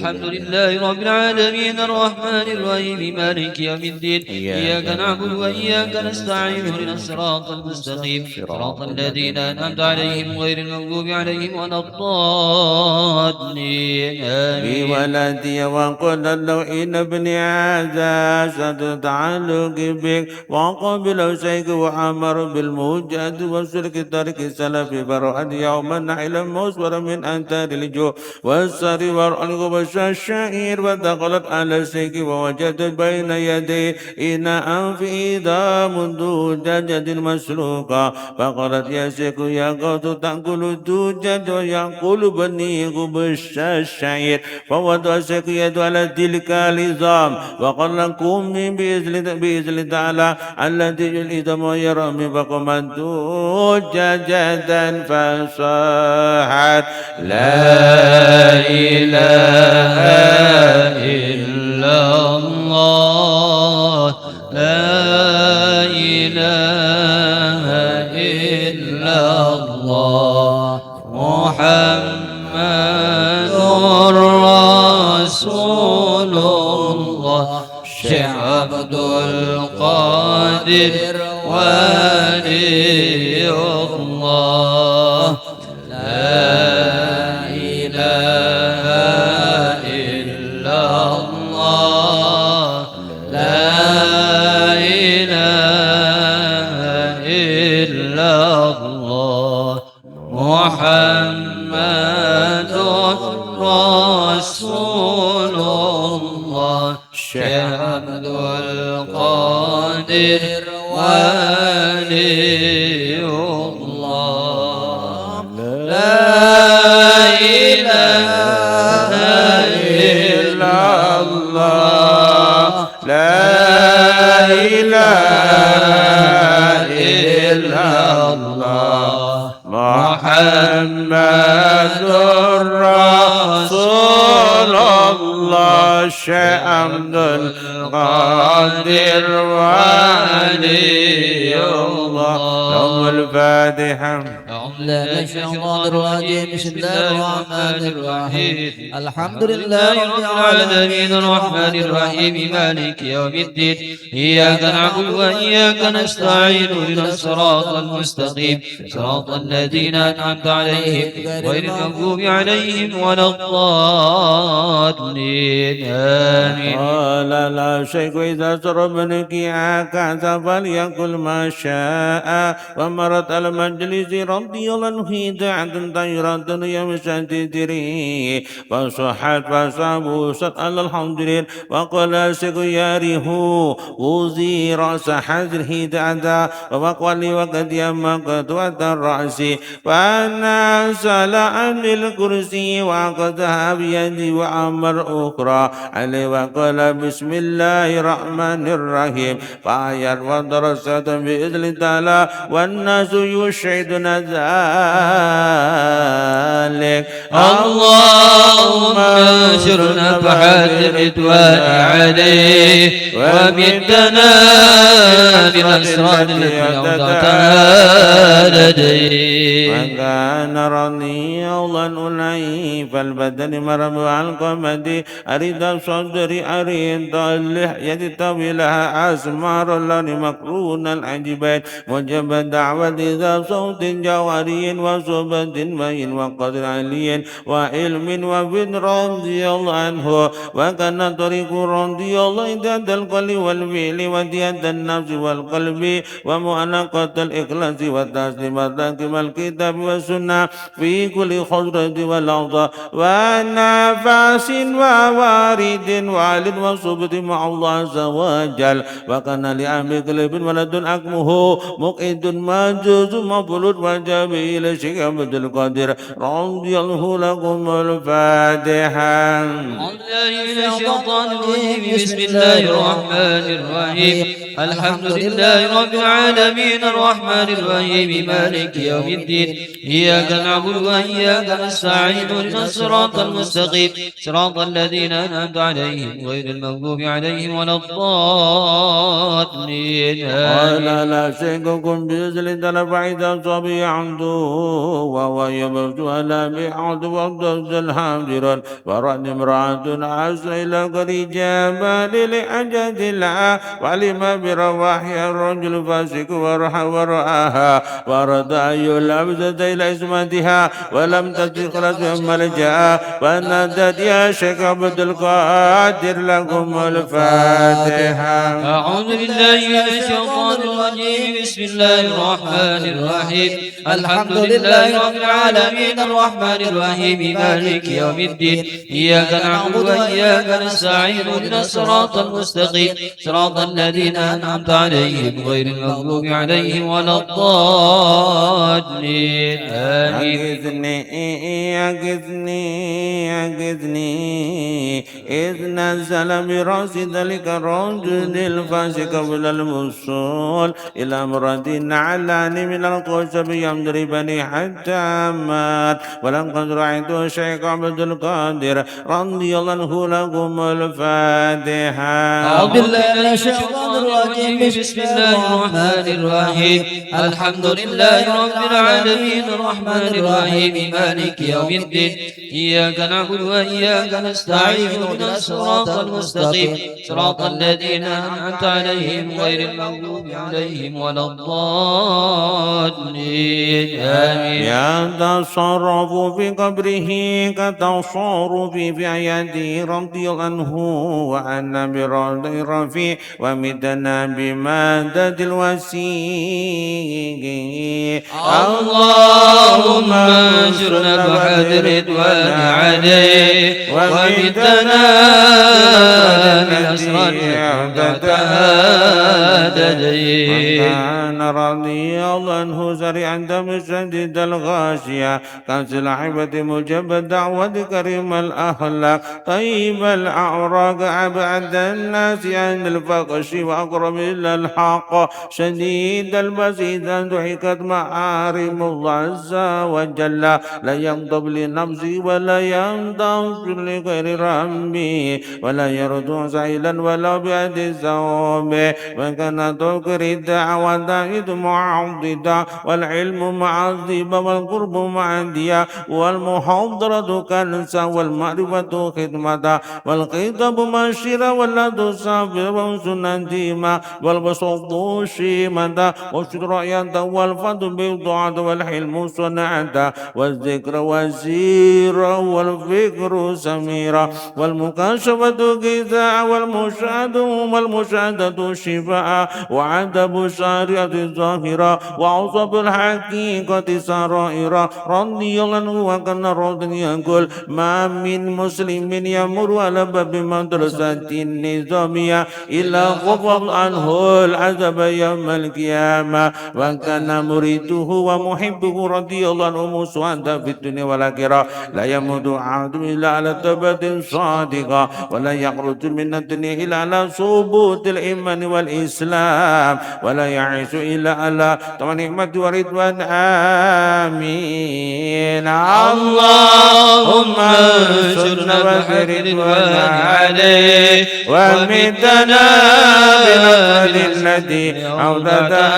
الحمد لله رب العالمين الرحمن الرحيم مالك يوم الدين إياك نعبد وإياك نستعين اهدنا الصراط المستقيم صراط الذين أنعمت عليهم غير المغضوب عليهم ولا الضالين آمين. بولدي وقل له إن ابني هذا شد تعلق بك وقبل شيخ وعمر بالموجد وسلك ترك سلف برأت يوما إلى مصور من أنتار الجوع والسر والغبش الشعير ودخلت على الشيخ ووجدت بين يديه إناء في إذا منذ دجاج مسلوقة فقالت يا شيخ يا قوت تأكل الدجاج ويأكل بني غبش الشعير فوضع الشيخ يد على تلك العظام وقال لكم بإذن تعالى الذي الإدم ويرمي فقمت دجاجة فصاحت لا إله إلا الله لا إله إلا الله محمد رسول الله شيخ عبد القادر ولي الله لا إله إلا الله لا إله إلا الله محمد رسول الله شيخ عبد القادر ولي الله لا إله إلا الله لا إله إلا الله محمد رسول الله شيخ عبد القادر ولي الله لهم الفاتحة. أعوذ بالله من الشيطان الرجيم بسم الله الرحمن الرحيم الحمد لله رب العالمين الرحمن الرحيم مالك يوم الدين إياك نعبد وإياك نستعين اهدنا الصراط المستقيم صراط الذين أنعمت عليهم غير المغضوب عليهم ولا الضالين آمين. قال لا شيخ إذا سر ابنك هكذا فليقل ما شاء ومرت المجلس رضي الله عنه دعة طيرة يمشى تدري فصحت فصابوا سأل الحمد لله وقال شيخ ياره وزي رأس حجره دعة وقال لي وقد يمقت الرأس فنزل عن الكرسي وأخذها بيدي وأمر أخرى عليه وقال بسم الله الرحمن الرحيم فآيات ودرست بإذن تعالى والناس يشهدون ذلك اللهم انشر نفحات الرضوان عليه ومدنا بالأسرار التي أوضعتها لديه وكان رضيا أولئك فالبدن مرم القمد أريد صدري أريد اللحية طويلها أسمار اللون مقرون العجبين مجب دعوة ذا صوت جوهري وصوبة بين وقدر علي وعلم وفن رضي الله عنه وكان طريق رضي الله إداد القلب والفعل ودياد النفس والقلب ومؤنقة الإخلاص والتسليم وتحكيم الكتاب والسنة في كل خضرة والأرض ونفس ووارد وعلد وصبت مع الله عز وجل وكان لأمر قلب ولد أكمه مقيد مجوز مفلوط وجميل شيخ عبد القادر رضي الله لكم الفاتحة. بسم الله الرحمن الرحيم الحمد لله رب العالمين الرحمن الرحيم مالك يوم الدين إياك نعبد وإياك نستعين اهدنا الصراط المستقيم صراط الذين أنعمت عليهم غير المغضوب عليهم ولا الضالين قال لا شيككم بإذن تنفع إذا صبي عنده وهو يبت ولا بعد وقت الحاضر فرد امرأة عز إلى قري جبال لأجد الله ولما برواح الرجل فاسق ورآها ورد أن يلبس إلى اسمتها ولم تدخل ملجأ فنادت يا شيخ عبد القادر لكم الفاتحة. أعوذ بالله من الشيطان الرجيم بسم الله الرحمن الرحيم الحمد لله رب العالمين الرحمن الرحيم مالك يوم الدين إياك نعبد وإياك نستعين اهدنا الصراط المستقيم صراط الذين أنعمت عليهم غير المغضوب عليهم ولا الضالين آمين. أغثني إذ نزل برأس ذلك الرجل الفاسق قبل الوصول إلى امرأة علاني من القشب يضربني حتى مات ولقد رأيت الشيخ عبد القادر رضي الله عنه لكم الفاتحة. أعوذ بالله من الشيطان الرجيم بسم الله الرحمن الرحيم الحمد لله رب العالمين الرحمن الرحيم مالك يوم الدين إياك نعبد وإياك نستعين اهدنا الصراط المستقيم صراط الذين أنعمت عليهم غير المغضوب عليهم ولا الضالين آمين. يتصرف في قبره كتصرف في آياته رضي الله عنه وأن برد رفيع ومدنا بمادة الوسيق. اللهم انشرنا بحد رضوان عليه ومدنا بأسرار وكان رضي الله عنه سريعا دم شديد الغاشية كان لعبة مجب الدعوة كريم الأخلاق طيب الأعراق أبعد الناس عن الفقش وأقرب إلى الحق شديد البسيط ضحكت معارم الله عز وجل لا يغضب لنفسه ولا يغضب لغير ربه ولا يرد سائلا ولا بيد الثوب وكان تذكر الدعوة إذ معضدا والعلم معذب والقرب معديا والمحاضرة كنسا والمعرفة خدمة والخطاب مشيرا واللد صابر سننديما والبسط شيمة والشكر يدا والفضل بالطاعة والحلم صنعة والذكر وزيرا والفكر سميرا والمكاشفة غذاء والمشاهدة شفاء وعدب الشريعة الظاهرة وعصب الحقيقة سرائر رضي الله عنه وكان رضي يقول ما من مسلم يمر على باب مدرسة نظامية إلا خفض عنه العذاب يوم القيامة وكان مريده ومحبه رضي الله عنه مسودا في الدنيا والآخرة لا يموت عبد إلا على توبة صادقة ولا يخرج من الدنيا إلا على ثبوت الإيمان والإسلام ولا يعيش إلا على نعمة ورضوان آمين. اللهم انصرنا برضوان عليه ومدنا بنصر الذي أودتنا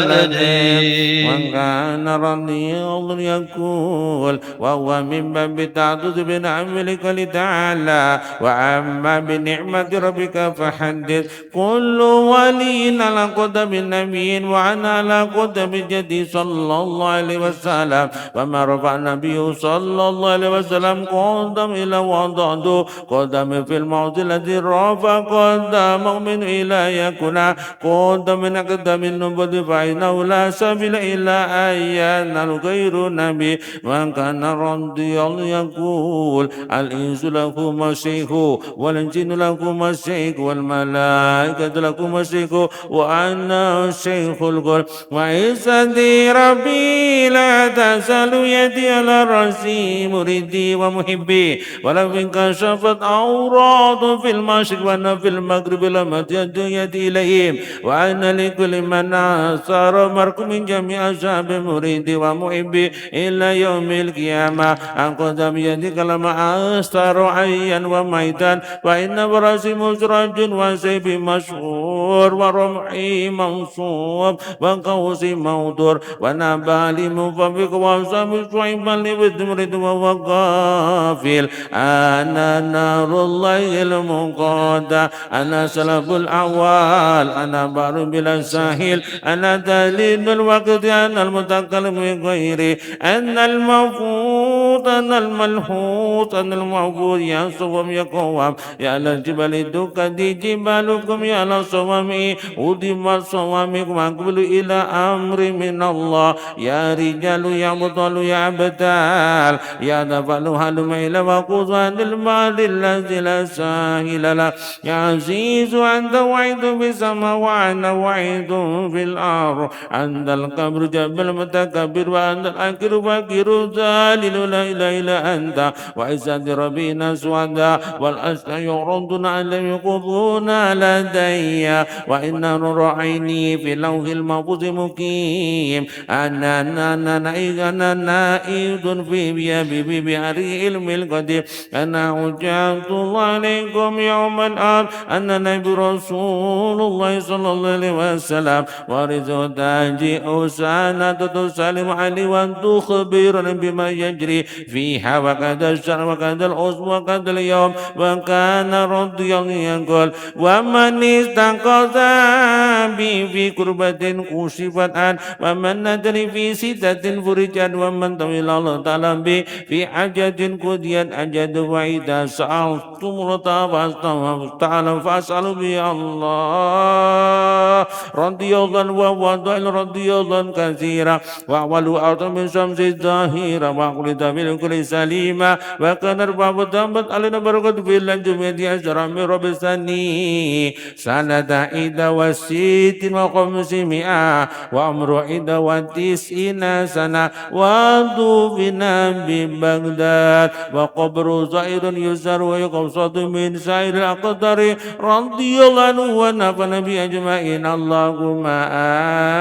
لديه وكان رضي الله يقول وهو من باب تعدد بنعمك لتعالى وأما بنعمة ربك فحدث كل ولي على قدم النبي وأنا على قدم جدي صلى الله عليه وسلم وما رفع النبي صلى الله عليه وسلم قدم إلى وضعه قدم في الموت الذي رفع قدمه من إلى يكون قدم من أقدم النبوة فإنه لا سبيل إلا أن ينال غير نبي وكان رضي الله يقول الإنس له مسيح والجن له مسيح والملائكة له مسيح وأنا الشيخ القول وعزتي ربي لا تزال يدي على رأسي مريدي ومحبي ولو انكشفت أوراض في المشرق وأنا في المغرب لما تجد يدي إليهم وأن لكل من أثار مرق من جميع أصحاب مريدي ومحبي إلى يوم القيامة أنقذ بيدك لما أستر حيا وميتا وإن برأسي مسرج وسيفي مشهور ورمحي منصوب وقوسي موضور ونبالي منفبق وصاب شعيبا لبدمرد ووقافل أنا نار الله المقادة أنا سلف الأعوال أنا بار بلا ساحل أنا دليل الوقت أنا المتكلم بغيري أنا الموجود أنا الملحوظ أنا المعبود يا صوم يا قوام يا للجبل دكتي جبالكم يا لصوامي أدم صوامكم أقبل إلى أمر من الله يا رجال يا بطل يا بتال يا دفل هلم إلى وقوز عن المال الذي لا ساهل له يا عزيز أنت وعيد بالسماء وأنا وعيد في الأرض عند القبر جبل متكبر وأنت الأكر فكر ذليل لا إله إلا أنت وعزة ربنا سودا والأشياء يعرضون على يقضون لدي وإن نور عيني في لوح المحفوظ مقيم أنا نائد في بيبي بأري علم القدير أنا حجة الله عليكم يوم الآن أنا نبي رسول الله صلى الله عليه وسلم ورزق تاجي أسانة تسلم علي وأن تخبرني بما يجري فيها وقد الشهر وقد الأسبوع وقد اليوم وكان رضي الله يقول ومن استنقذ بي في كربة كشفت عنه ومن ندري في ستة فرجت ومن طويل الله تعالى بي في حاجة قضيت أجد وإذا سألتم رتابا تعالى فاسألوا بي الله رضي الله ووضع رضي الله كثيرا وأول أرض من شمس الظاهرة وقلت من كل سليمة وكان رباب تنبت علينا بركة في الجمعة عشر من رب السني سنة إحدى وستين وخمسمائة وعمر إحدى وتسعين سنة ودفن ببغداد وقبر زائر يسر ويقبض من سائر الأقدار رضي الله عنه ونفعنا بأجمعين اللهم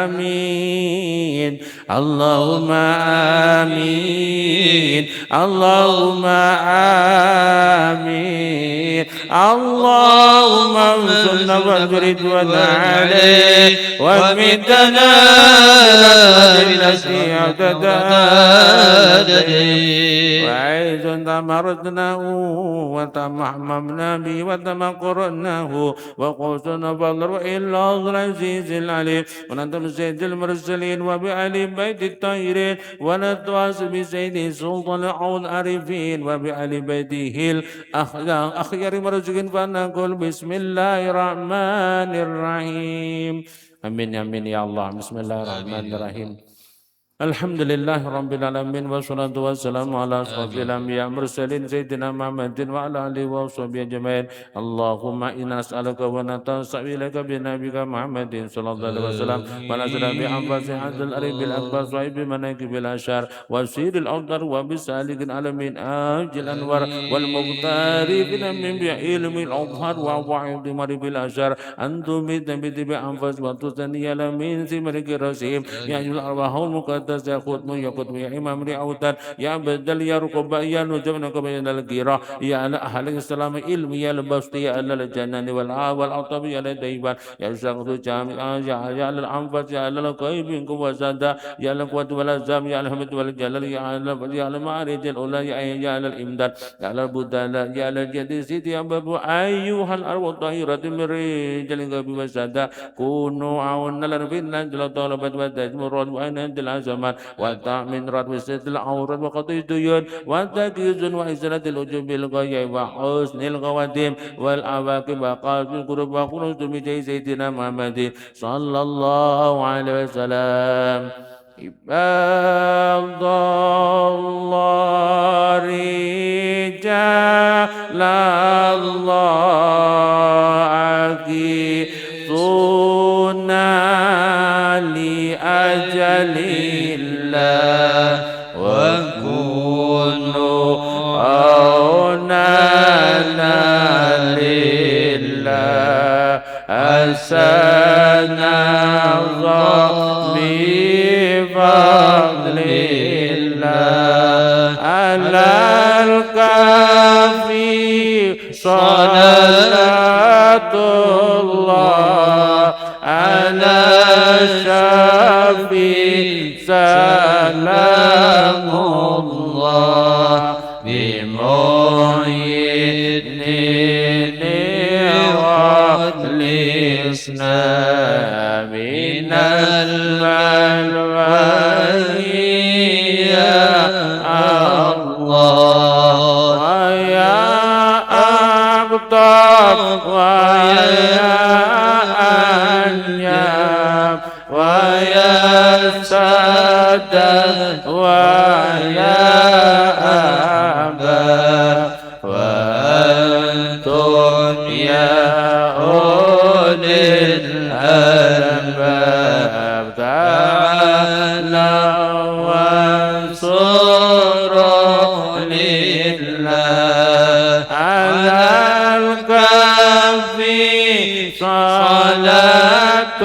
آمين اللهم آمين اللهم آمين اللهم انصرنا وانصرنا عليه ومتنا بالنصيحة وعيد تمردناه وتمحممنا به وتمقرناه وقوسنا فضل إلا العزيز العليم وننتم سيد المرسلين وبأهل بيت الطاهرين ونتواس بسيد سلطان العارفين وبأهل بيته الأخيار مرزقين فنقول بسم الله الرحمن الرحيم آمين آمين يا الله بسم الله الرحمن الرحيم الحمد لله رب العالمين والصلاة والسلام على أشرف الأنبياء المرسلين سيدنا محمد وعلى آله وصحبه أجمعين اللهم إنا نسألك ونتوسل إليك بنبيك محمد صلى الله عليه وسلم ونسأل بأنفاس عبد الأريب الأكبر صاحب مناكب الأشهر وسير الأوتار وبسالك العالمين آج الأنوار والمختار من بعلم الأظهر ووعيد مريب الأشهر أنتم بتنبت بأنفاس وتثني من سمرك الرسيم يا أيها الأرواح المقدسة يا خدم يا قدم يا إمام رعوتان يا بدل يا ركب يا نجمنك بين الجيرة يا أهل السلام علم يا البسط يا الجنان والعطب يا الديبان يا شغل جامع يا الأنفس يا القيب وزادا يا القوة والأزام يا الحمد والجلال يا المعارج الأولى يا الإمداد يا البدال يا الجديد يا باب أيها الأرواح الطاهرة من رجال الغيب والسادة كونوا عونا لنا في النجل طلبت وتجمرون وأن أنت العزمان وتأمين رد وسط العورات وقضي الديون وتكيز وإزالة الوجوب بالغاية وحسن الخواتيم والعواقب وقاس القلوب وخلص بجاه سيدنا محمد صلى الله عليه وسلم عباد الله رجال الله أكيدون لله سنظل بفضل الله على الكافي صلاة الله على الشفيع سلام الله بمعين وخلصنا من البلوى يا الله ويا أقطاب ويا أنياب ويا سادة ويا أبا وأنتم يا أولي الألباب تعالوا وانصروا لله على الكافي صلاة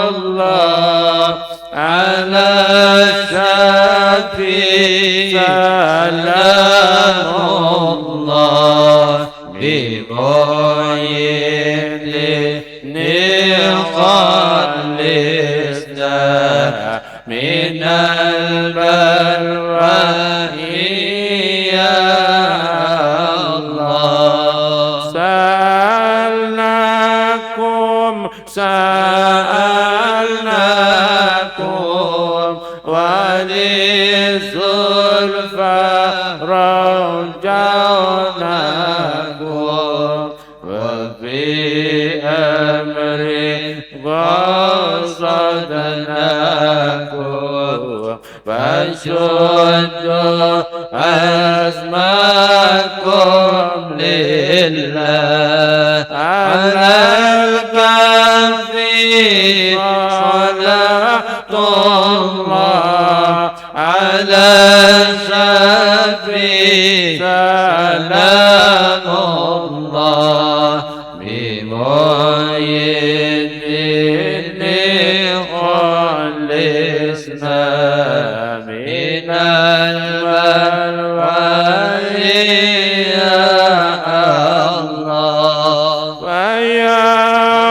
الله على الشفيع سلام الله بمعين خلصنا من البلوى يا الله سألناكم وللزلفى رجعناكم وفي أمر قصدناكم فشدوا أزماكم لله على الكافي صلاة الله على الشفيع سلام الله بمعين خلصنا من البلوى يا الله ويا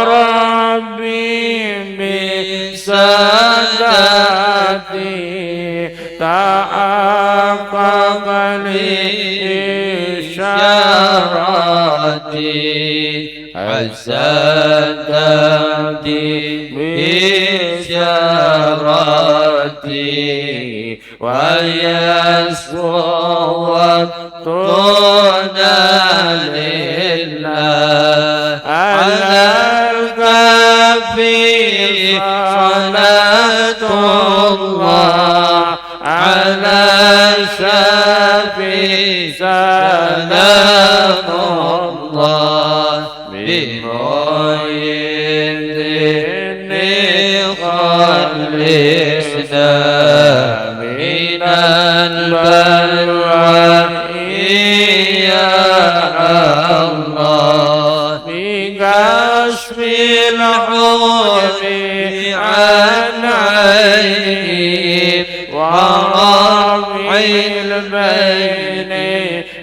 ربي بسادتي تحقق لي إشارتي السادتي بشارتي ويسوطنا لله على الكافي صلاة الله على الشفيع سلام الله بمعين خلصنا من البلوى يا الله بكشف الحزن عن عيني ورفع البين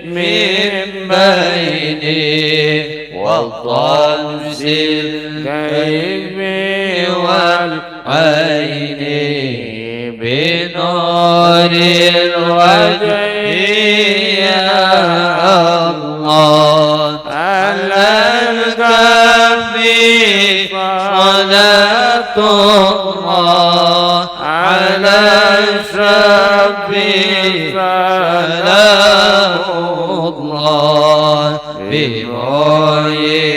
من بيني والطمس الكيف والعين بنور الوجه يا الله على الكافي صلاة الله على الشفيع سلام الله بمعين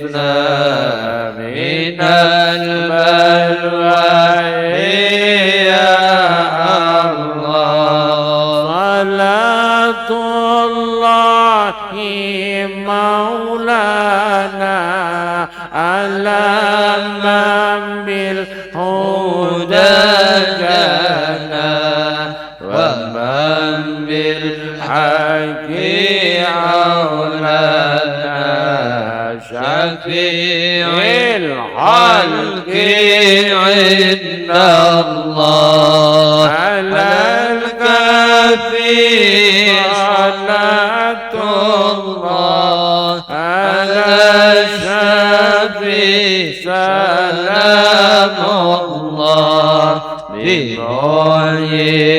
خلصنا من البلوى يا الله صلاة الله مولانا على من بالهدى جانا ومن بالحق عوننا شفيع الخلق عند الله على الكافي صلاة الله على الشفيع سلام الله بمؤيد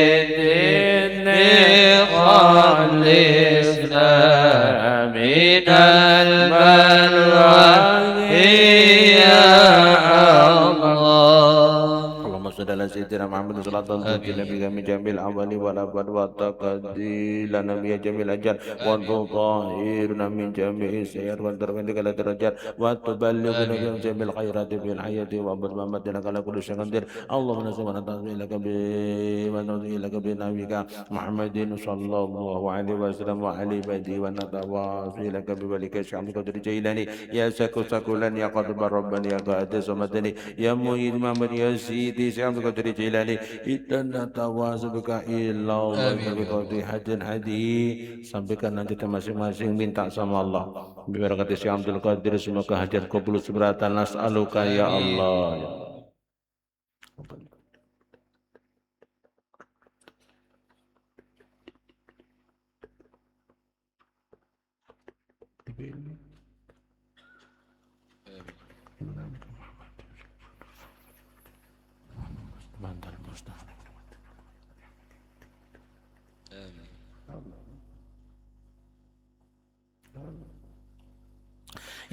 خلصنا من البلوى يا الله. اللهم صل على سيدنا محمد صلى الله عليه وسلم بجميع جميع الأعمال والأفعال والتقدير لنا بجميع الأجال وتطهرنا من جميع السيئات وترفعنا إلى درجات وتبلغنا من جميع الخيرات في الحياة وبالممات إنك على كل شيء قدير. اللهم صل إليك بنبيك محمد صلى الله عليه وسلم وعلى بدي ونتواصل لك ببلك الشعب قدر جيلاني يا سكو سكولاني يا قدر رباني يا قادر سمدني يا مهيد محمد يا سيدي شعب قدر جيلاني إذا نتواصل بك إلا الله بقدر حج hadi. Sampaikan nanti masing-masing minta sama Allah bibarakati Syekh Abdul Qadir semoga hajat qabul seberatan nas'aluka ya Allah.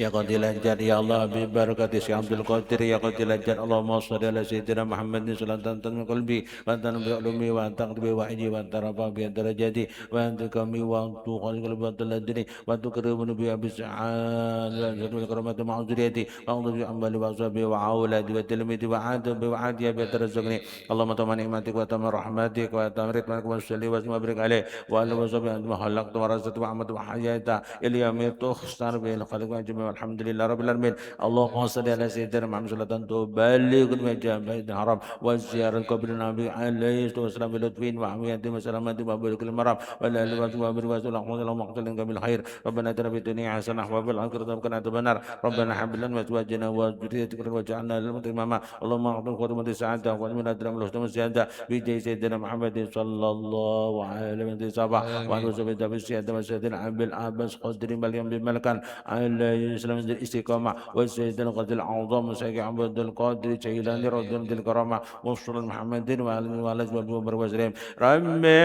Ya Qadir Jar ya Allah bi barakati Syekh Abdul Qadir ya Qadir Jar Allahumma shalli ala sayyidina Muhammadin salatan tan qalbi wa tan bi ulumi wa tan bi wahyi wa tarafa bi darajati wa antakami wa tu qalbi wa taladni wa tukrimu bi abi sa'ad wa jadul karamati ma'zuriyati wa bi amali wa sabi wa auladi wa tilmidi wa adu bi wa'adi bi tarazzuqni Allahumma tamani ni'matik wa tamar rahmatik wa tamrit wa salli wa barik alaihi wa ala wa sabi anta khalaqta wa razaqta wa amat wa hayata ilyami tukhsar bil khalq wa jami alhamdulillah rabbil alamin. Allahumma shalli ala sayyidina Muhammad sallallahu tuballighun wa jami'il haram wa ziyarat qabri nabi alaihi wasallam bil lutfin wa amiyati wa salamati wa barakil maram wa la ilaha wa bi rasulillah Muhammad maqtalin kamil khair rabbana atina fid dunya hasanah wa fil akhirati hasanah adzabannar rabbana hab lana wa azwajana wa dhurriyyatina wa ja'alna lil muttaqin imama Allahumma a'ti khutmati sa'adah wa min adram al-husna ziyada bi sayyidina Muhammad sallallahu alaihi wasallam wa nusubi bi sayyidina Abil Abbas qadri malyam bi malakan alaihi Islam istiqamah wa sayyidina Qadir al-Azam Syekh Abdul Qadir Jailani radhiyallahu karamah wa sallallahu Muhammadin wa alihi wa sallam Rabbi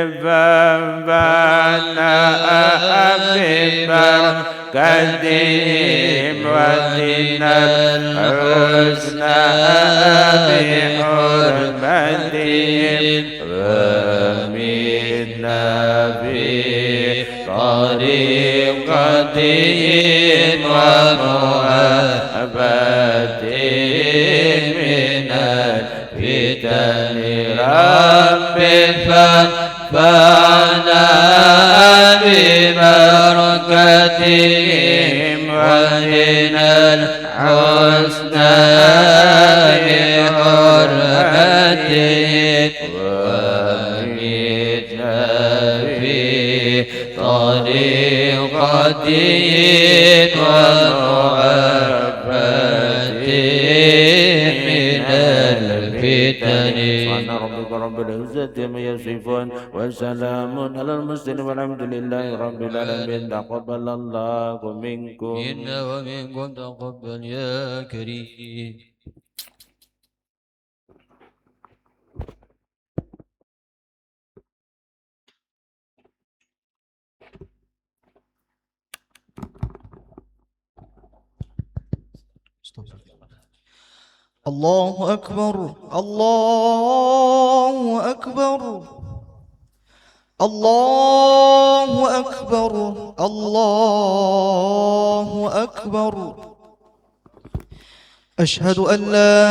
fa'ana abibar kadim wa dinal husna bi hurmatin wa min nabi tariqatin ومؤبد من الفتن رب فانا ببركتهم ومن الحسنى بحرمتهم ومتنا في طريقتهم سبحان ربك رب العزة عما يصفون وسلام على المرسلين والحمد لله رب العالمين تقبل الله منكم منا ومنكم تقبل يا كريم. الله أكبر الله أكبر الله أكبر الله أكبر أشهد أن لا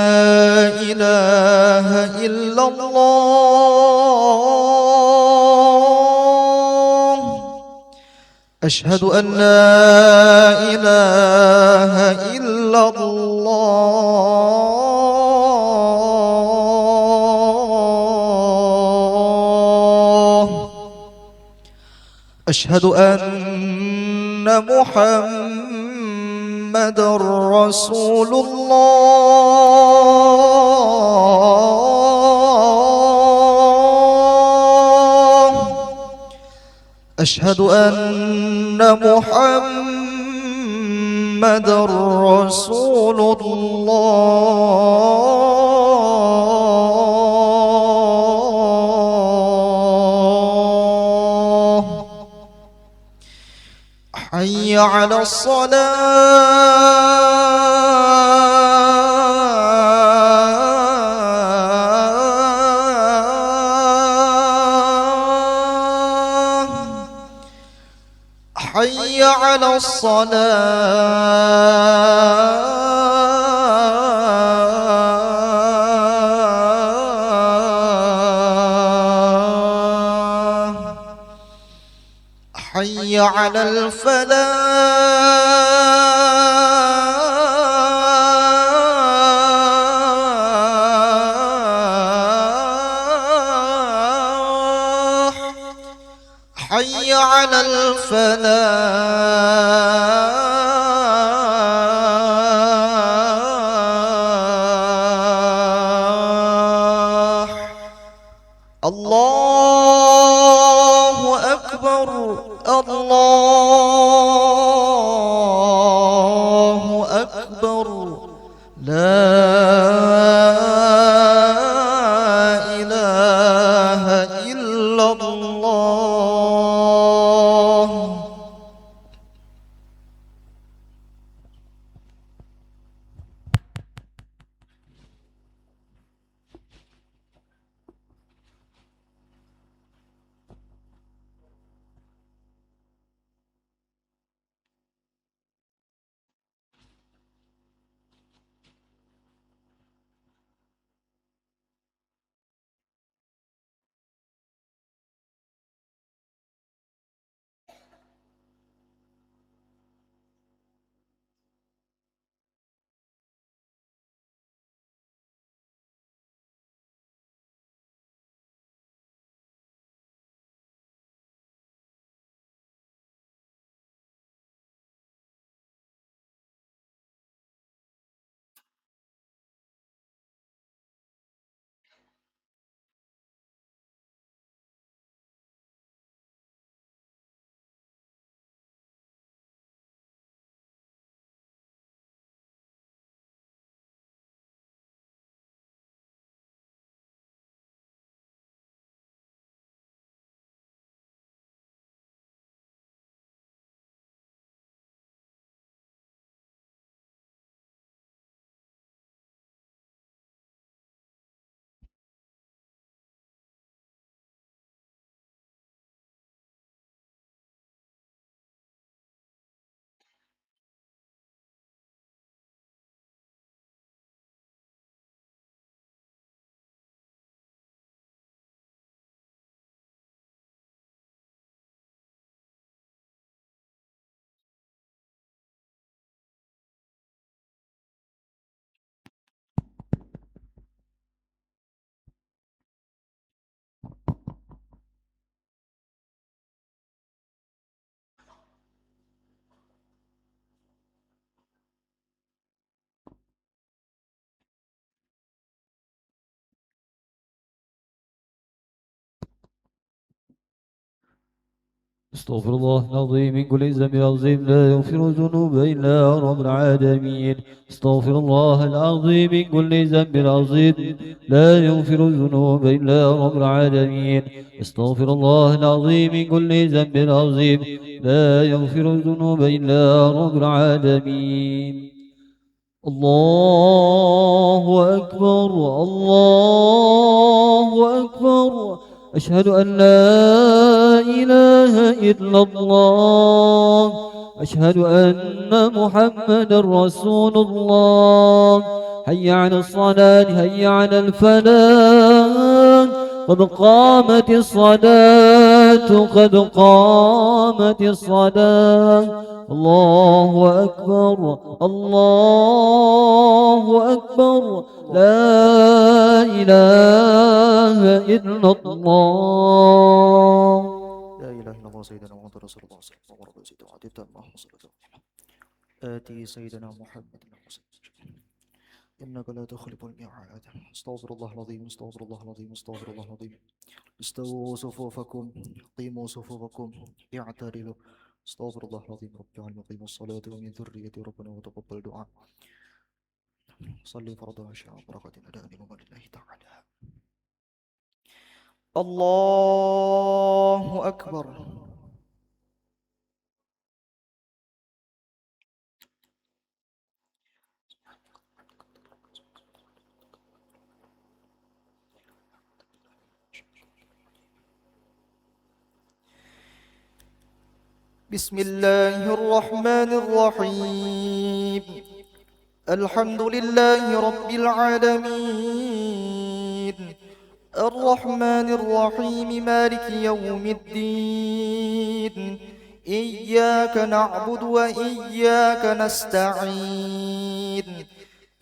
إله إلا الله أشهد أن لا إله إلا الله أشهد أن محمد رسول الله. أشهد أن محمد رسول الله. حي على الصلاة. حي على الصلاة. حي على الفلاح. حي على الفلاح. الله أكبر. الله أكبر. لا إله إلا الله. استغفر الله العظيم من كل ذنب عظيم لا يغفر الذنوب إلا رب العالمين. استغفر الله العظيم من كل ذنب عظيم لا يغفر الذنوب إلا رب العالمين. استغفر الله العظيم من كل ذنب عظيم لا يغفر الذنوب إلا رب العالمين. الله أكبر. الله أكبر. أشهد أن لا إله إلا الله. أشهد أن محمد رسول الله. حي على الصلاة. حي على الفلاح. قد قامت الصلاة. قد قامت الصلاة. الله أكبر. الله أكبر. لا إله إلا الله. لا إله إله إلا الله سيدنا محمد رسول الله صلى الله عليه وسلم وعدت اللهم صل وسلم آتي سيدنا محمد إنك لا تخلف الميعاد. استغفر الله العظيم، استغفر الله العظيم، استغفر الله العظيم. استووا صفوفكم، قيموا صفوفكم، اعتدلوا. استغفر الله العظيم رب العالمين، قيم الصلاة ومن ذرية ربنا وتقبل دعاء. صلي فرض عشاء بركة أداء لله تعالى. الله أكبر. بسم الله الرحمن الرحيم. الحمد لله رب العالمين، الرحمن الرحيم، مالك يوم الدين. إياك نعبد وإياك نستعين.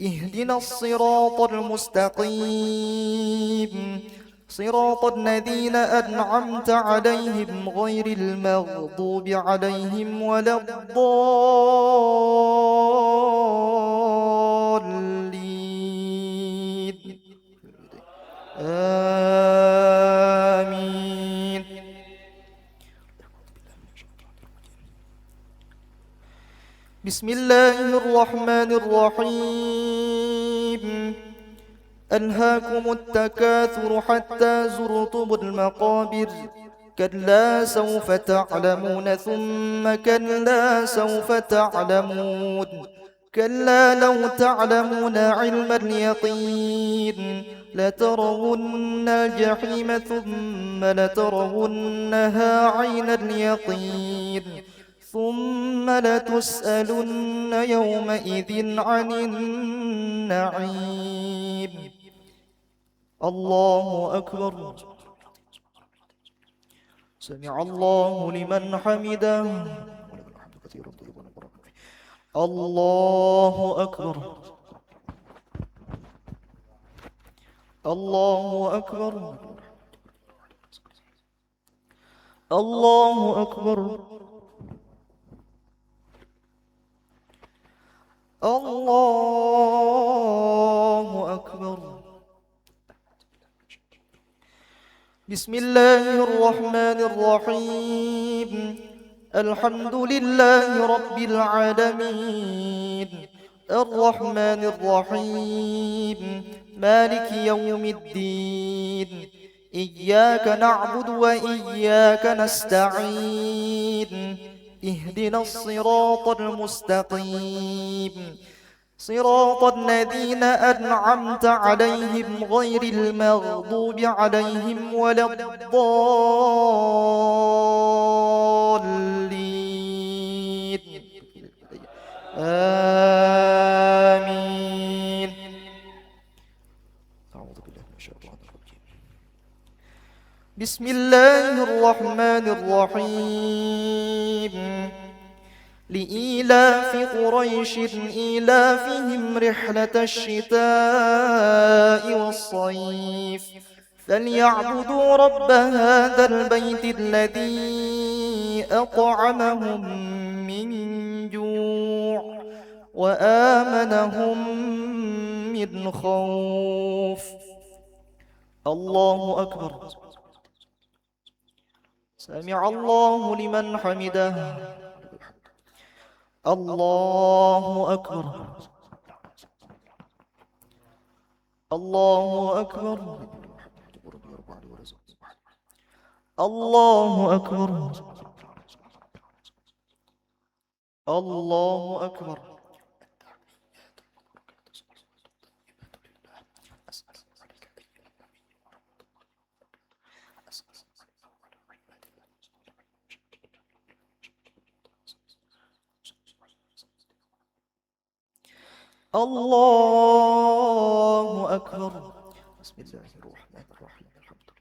اهدنا الصراط المستقيم، صراط الذين أنعمت عليهم غير المغضوب عليهم ولا الضالين. آمين. بسم الله الرحمن الرحيم. ألهاكم التكاثر حتى زرتم المقابر. كلا سوف تعلمون ثم كلا سوف تعلمون. كلا لو تعلمون علم اليقين لترون الجحيم ثم لترونها عين اليقين ثم لتسألن يومئذ عن النعيم. الله أكبر. سمع الله لمن حمده. الله أكبر. الله أكبر. الله أكبر. الله أكبر. بسم الله الرحمن الرحيم. الحمد لله رب العالمين، الرحمن الرحيم، مالك يوم الدين. إياك نعبد وإياك نستعين. اهدنا الصراط المستقيم، صراط الذين أنعمت عليهم غير المغضوب عليهم ولا الضالين. آمين. أعوذ بالله من الشيطان الرجيم. بسم الله الرحمن الرحيم. لإيلاف قريش إيلافهم رحلة الشتاء والصيف فليعبدوا رب هذا البيت الذي أطعمهم من جوع وآمنهم من خوف. الله أكبر. سمع الله لمن حمده. الله أكبر. الله أكبر. الله أكبر. الله أكبر. الله أكبر. بسم الله الرحمن الرحيم. الحمد لله.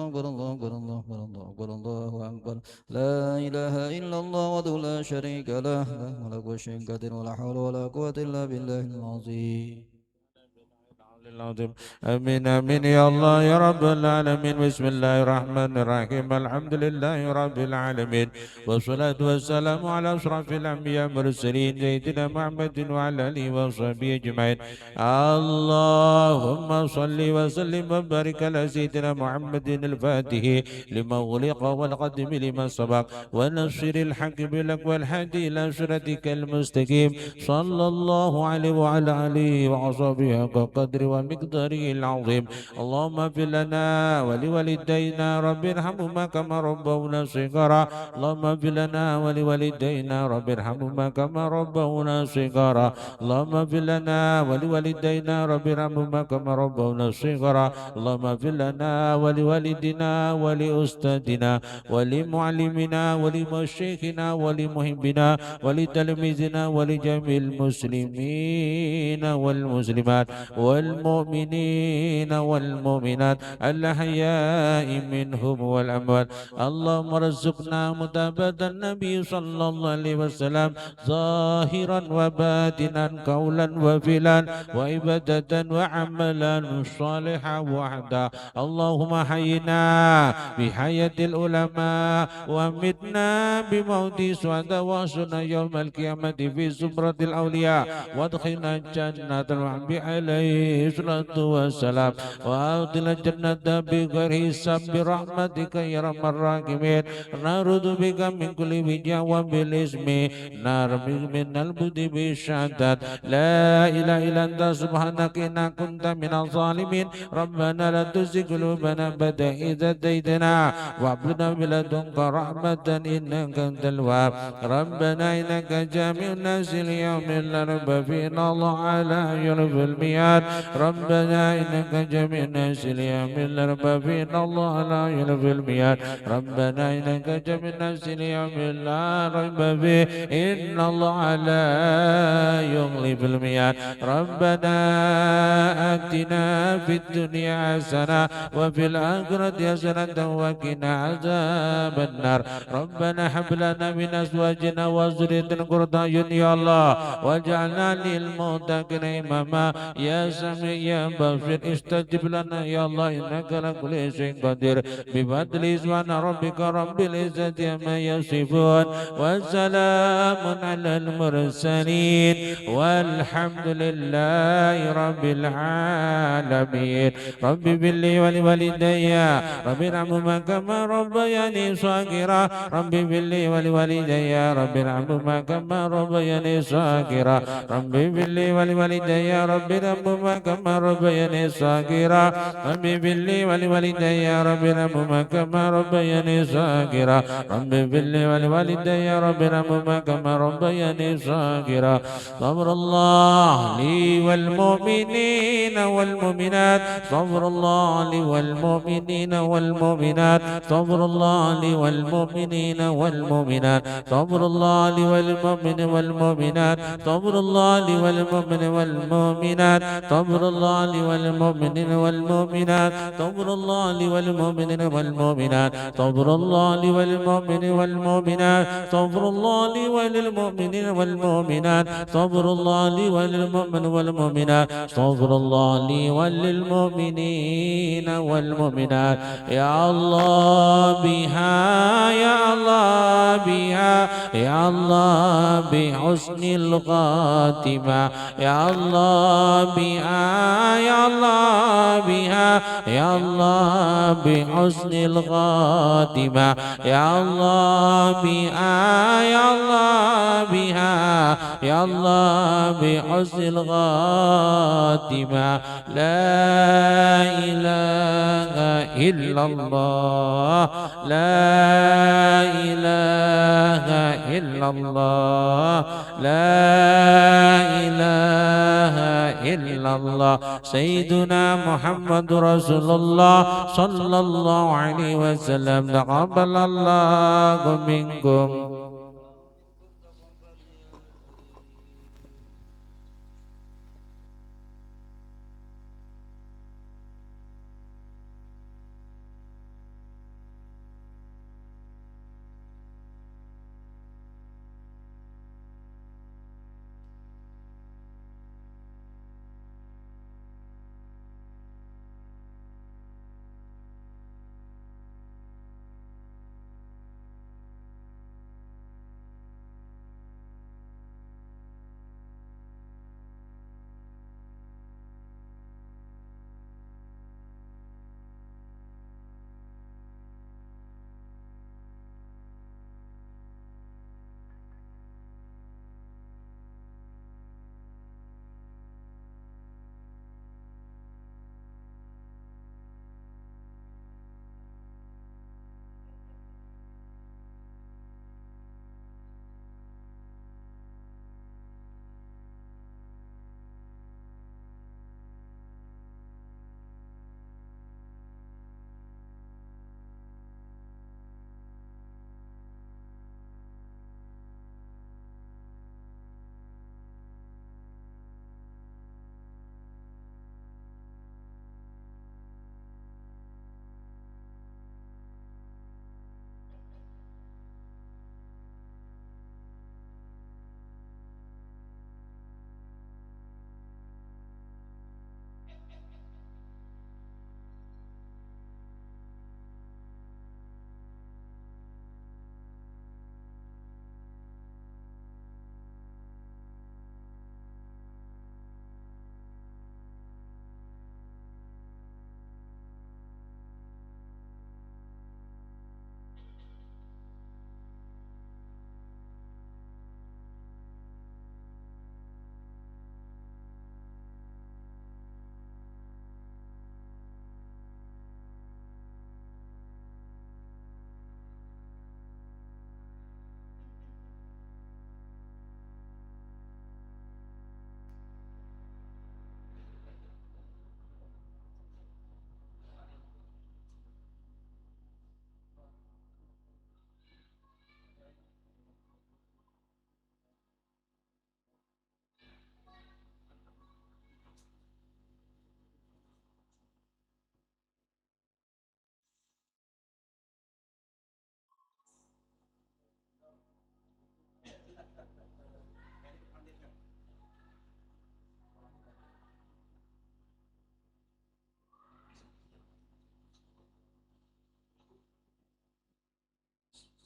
أكبر الله أكبر الله أكبر الله أكبر الله أكبر لا إله إلا الله وحده لا شريك له له الملك والشيء قدير ولا حول ولا قوة إلا بالله العظيم العظيم آمين آمين يا الله يا رب العالمين بسم الله الرحمن الرحيم الحمد لله رب العالمين والصلاة والسلام على أشرف الأنبياء والمرسلين سيدنا محمد وعلى آله وصحبه أجمعين اللهم صل وسلم وبارك على سيدنا محمد الفاتح لما أغلق والقدم لما سبق ونصر الحق بالحق والهادي إلى صراطك المستقيم صلى الله عليه وعلى آله وصحبه قدر ومقداره العظيم اللهم اغفر لنا ولوالدينا رب ارحمهما كما ربونا صغارا اللهم اغفر لنا ولوالدينا رب ارحمهما كما ربونا صغارا اللهم اغفر لنا ولوالدينا رب ارحمهما كما ربونا صغارا اللهم اغفر لنا ولوالدنا ولأستاذنا ولمعلمنا ولمشيخنا ولمحبنا ولتلميذنا ولجميع المسلمين والمسلمات والمؤمنين والمؤمنات الأحياء منهم والأموات. اللهم ارزقنا متابعة النبي صلى الله عليه وسلم ظاهرا وباطنا قولا وفعلا وعبادة وعملا صالحا وحدا. اللهم حينا بحياة العلماء ومتنا بموت الشهداء واحشرنا يوم القيامة في زمرة الأولياء وادخلنا الجنة الوعد عليه الصلاة والسلام وأدخلنا الجنة بغير حساب برحمتك يا أرحم الراحمين. نعوذ بك من كل وجع وبالاسم نعوذ من البد بالشهادة لا إله إلا أنت سبحانك إنا كنت من الظالمين. ربنا لا تزغ قلوبنا بعد إذ هديتنا وهب لنا من لدنك رحمة إنك أنت الوهاب. ربنا إنك جامع الناس ليوم لا ريب فيه إن الله لا يخلف الميعاد. ربنا إنك جامع الناس ليوم لا ريب فيه إن الله لا يخلف الميعاد. ربنا إنك جامع الناس ليوم لا ريب فيه إن الله لا يخلف الميعاد. ربنا آتنا في الدنيا حسنة وفي الآخرة حسنة وقنا عذاب النار. ربنا هب لنا من أزواجنا وذريتنا قرة أعين يا الله واجعلنا للمتقين إماما. يا سميع يا بصير استجب لنا يا الله إنك على كل شيء قدير. بفضل سبحان ربك رب العزة عما يصفون وسلام على المرسلين والحمد لله رب العالمين. رب بلي ولوالدي رب ارحمهما كما ربياني صغيرا. رب بلي ولوالدي رب ارحمهما كما ربياني صغيرا. رب بلي ولوالدي رب ارحمهما كما ربياني صغيرا. رب بلي ولوالدي رب ارحمهما كما ربياني صغيرا. رب بلي ولوالدي رب ارحمهما كما ربياني صغيرا. صبر الله لي والمؤمنين والمؤمنات. صبر الله لي والمؤمنين والمؤمنات. صبر الله لي والمؤمنين والمؤمنات. صبر الله لي والمؤمنين والمؤمنات. صبر الله لي والمؤمنين والمؤمنات. صبر الله لي والمؤمنين والمؤمنات. صبر الله لي والمؤمنين والمؤمنات. صبر الله لي والمؤمنين والمؤمنات. صبر الله لي وللمؤمنين والمؤمنات. صبر الله لي وللمؤمن والمؤمنات. صبر الله لي وللمؤمنين والمؤمنات. يا الله بها يا الله بها يا الله بحسن الخاتمة. يا الله بها يا الله بها يا الله بحسن الخاتمة. يا الله بها يا الله بها يا الله بحسن الخاتمة. لا إله إلا الله لا إله إلا الله لا إله إلا الله. سيدنا محمد رسول الله صلى الله عليه وسلم. تقبل الله منكم.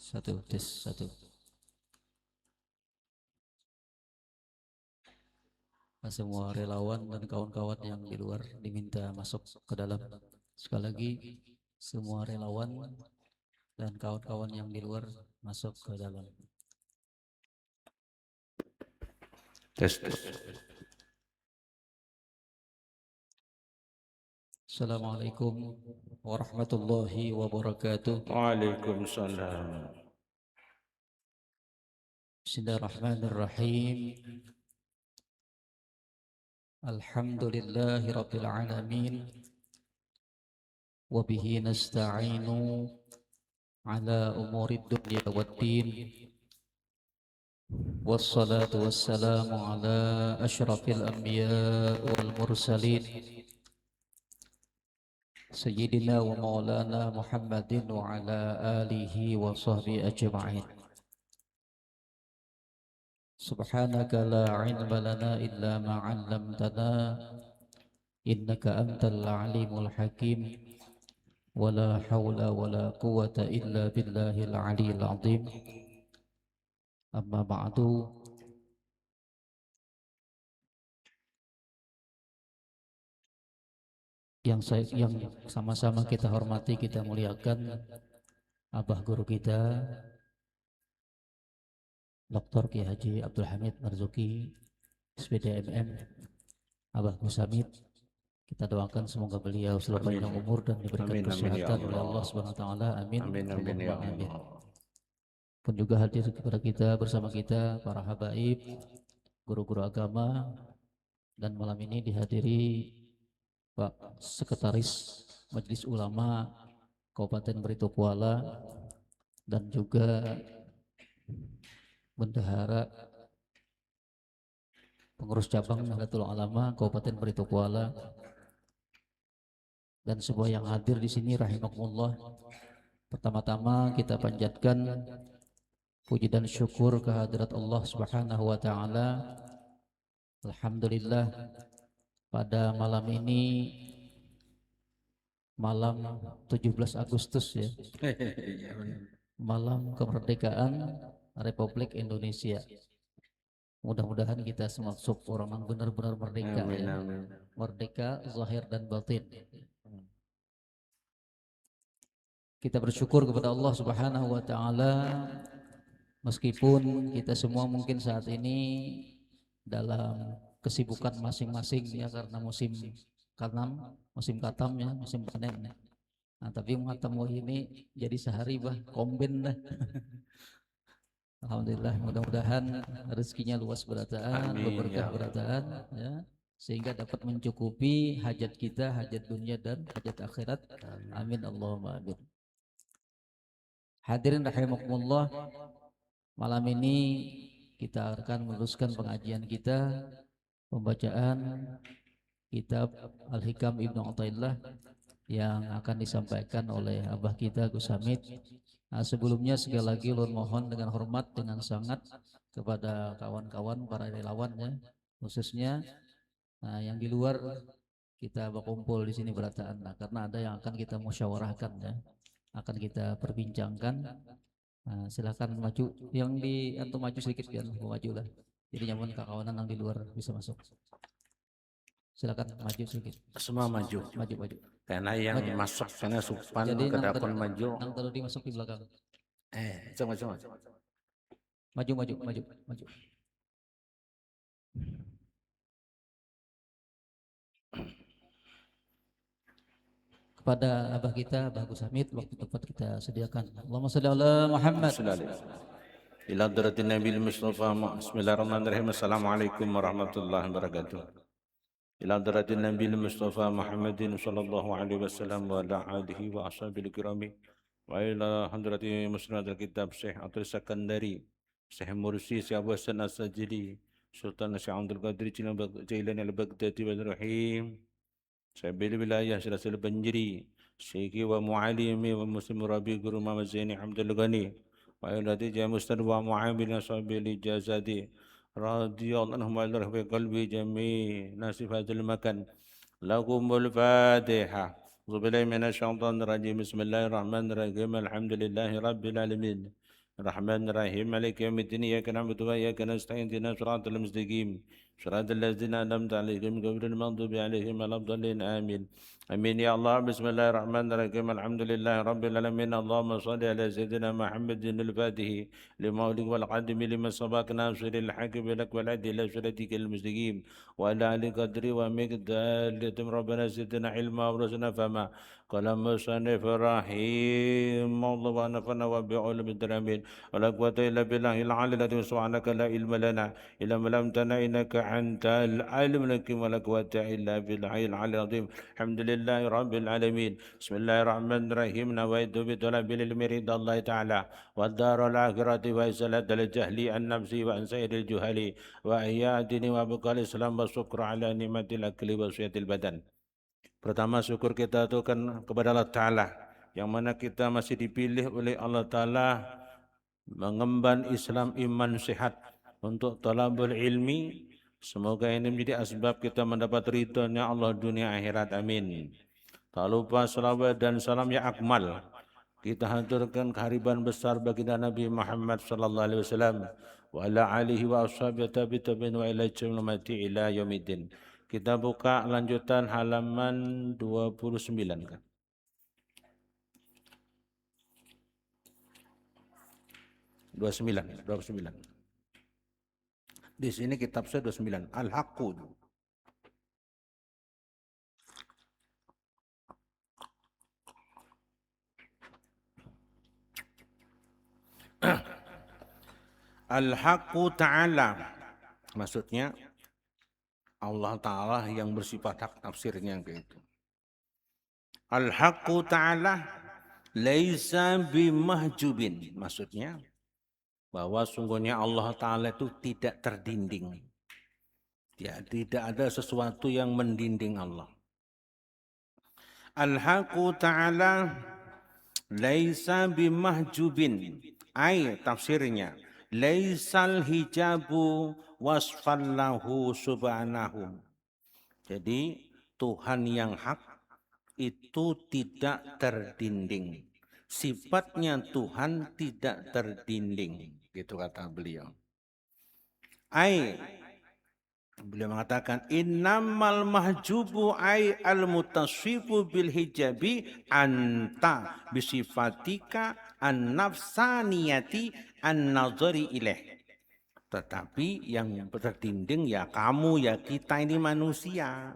Satu, tes, satu. Semua relawan dan kawan-kawan yang di luar diminta masuk ke dalam. Sekali lagi, semua relawan dan kawan-kawan yang di luar masuk ke dalam. Tes. Assalamualaikum warahmatullahi wabarakatuh. Waalaikumsalam. Bismillahirrahmanirrahim. Alhamdulillahi rabbil alamin. Wabihi nasta'inu ala umuri dunya waddin. Wassalatu wassalamu ala ashrafil anbiya wal mursalin Sayyidina wa maulana Muhammadin wa ala alihi wa sahbihi ajma'in. Subhanaka la ilma lana illa ma 'allamtana innaka antal alimul hakim. Wa la hawla wa la quwwata illa billahil aliyil azim. Amma ba'du. Yang sama-sama kita hormati, kita muliakan Abah guru kita Dr. Kiai Haji Abdul Hamid Marzuki SPDMM, Abah Gus Hamid. Kita doakan semoga beliau selalu panjang umur dan diberikan kesehatan oleh Allah Subhanahu wa taala. Amin. Amin amin ya Allah. Pun juga hadir kepada kita, bersama kita para habaib, guru-guru agama, dan malam ini dihadiri Pak Sekretaris Majelis Ulama Kabupaten Barito Kuala dan juga Bendahara Pengurus Cabang Nahdlatul Ulama Kabupaten Barito Kuala dan semua yang hadir di sini rahimakumullah. Pertama-tama kita panjatkan puji dan syukur kehadirat Allah Subhanahu wa taala. Alhamdulillah, pada malam ini malam 17 Agustus ya. Malam kemerdekaan Republik Indonesia. Mudah-mudahan kita termasuk orang yang benar-benar merdeka. Amin, ya. amin. Merdeka zahir dan batin. Kita bersyukur kepada Allah Subhanahu wa taala meskipun kita semua mungkin saat ini dalam kesibukan masing-masing ya, karena musim katam ya, musim panen. Nah, tapi mengatamu ini jadi sehari bah kombin dah. Alhamdulillah, mudah-mudahan rezekinya luas berataan, berberkah berataan ya, sehingga dapat mencukupi hajat kita, hajat dunia dan hajat akhirat. Amin Allahumma amin. Hadirin rahimakumullah, malam ini kita akan meneruskan pengajian kita, pembacaan kitab Al-Hikam Ibnu Athaillah yang akan disampaikan oleh Abah kita Gus Hamid. Nah, sebelumnya sekali lagi ulun mohon dengan hormat, dengan sangat kepada kawan-kawan para relawannya, khususnya yang di luar kita berkumpul di sini berataan. Nah, karena ada yang akan kita musyawarahkan ya, akan kita perbincangkan. Nah, silakan maju, yang di antum maju sedikit biar maju lah. Jadi nyaman kawanan yang di luar bisa masuk. Silakan maju sedikit. Semua maju. Maju. Karena yang masuk sana supan Jadi ke depan maju. Nang tadi masuk di belakang. Coba. Maju. Kepada abah kita, Abah Gus Hamid, waktu tepat kita sediakan. Allahumma shalli ala Muhammad. Ila hadratin Nabi Mustafa. Bismillahirrahmanirrahim. Assalamualaikum warahmatullahi wabarakatuh. Ila hadratin Nabi Mustafa Muhammadin sallallahu alaihi wasallam wa ala alihi wa ashabihi kirami. Wa ila hadrati musnadul kitab Syekh Abdul Sakandari, Syekh Mursi, Syekh Abu Hasan As-Sajili, Sultan Syekh Abdul Qadir Jailani Al-Baghdadi wal Rahim, Syekh Wilayah Syekh Banjiri, Syekh wa Mualimi wa Muslim Rabi Guru Muhammad Zaini Abdul Ghani, wa ila Tijah Mustad wa Mu'amil Ashabil Jazadi radhiyallahu anhum wa ila qalbi jami' nasif hadzal makan. Lahumul Fatihah. أعوذ بالله من الشيطان الرجيم بسم الله الرحمن الرحيم الحمد لله رب العالمين الرحمن الرحيم مالك يوم الدين إياك نعبد وإياك نستعين اهدنا الصراط المستقيم صراط الذين أنعمت عليهم غير المغضوب عليهم ولا الضالين آمين آمين يا الله بسم الله الرحمن الرحيم الحمد لله رب العالمين اللهم صل على سيدنا محمد الفاتح لما أغلق والقادم لما سبق ناصر الحق بالحق والهدي إلى صراطك المستقيم وعلى آله قدر ومقدار ربنا زدنا علما ورزقنا فما قال مصنف الرحيم الله ونفعنا وبعلم الدرامين ولا قوة إلا بالله العلي الذي سبحانك لا علم لنا إلا ما علمتنا إنك أنت العلم الحكيم ولا قوة إلا بالله العلي العظيم الحمد لله رب العالمين بسم الله الرحمن الرحيم نويت بطلب العلم رضا الله تعالى والدار الآخرة وإزالة الجهل عن نفسي وعن سائر الجهل وإحياء الدين وبقاء الإسلام والشكر على نعمة الأكل وصحة البدن. Pertama syukur kita itu kan kepada Allah Ta'ala, yang mana kita masih dipilih oleh Allah Ta'ala mengemban Islam iman sehat untuk talabul ilmi. Semoga ini menjadi asbab kita mendapat ridhonya Allah dunia akhirat, amin. Tak lupa salawat dan salam yang akmal kita haturkan kehariban besar baginda Nabi Muhammad sallallahu alaihi wasallam wa ala alihi wa ashabihi tabi'in wa ila jumlati ila yaumiddin. Kita buka lanjutan halaman 29 kan. 29. Di sini kitab saya 29. Al-Haqqu. Al-Haqqu Ta'ala. Maksudnya Allah Ta'ala yang bersifat hak, tafsirnya gitu. Al-Haqqu Ta'ala laisa bimahjubin. Maksudnya bahwa sungguhnya Allah Ta'ala itu tidak terdinding. Ya, tidak ada sesuatu yang mendinding Allah. Al-Haqqu Ta'ala laisa bimahjubin. Ay, tafsirnya laisal hijabu wasfallahu subhanahu. Jadi Tuhan yang hak itu tidak terdinding. Sifatnya Tuhan tidak terdinding. Gitu kata beliau. Beliau mengatakan innamal mahjubu ay al-mutaswifu bil hijabi anta bisifatika an-nafsaniyati an-nazari ilaih. Tetapi yang terdinding ya kamu, ya kita ini manusia.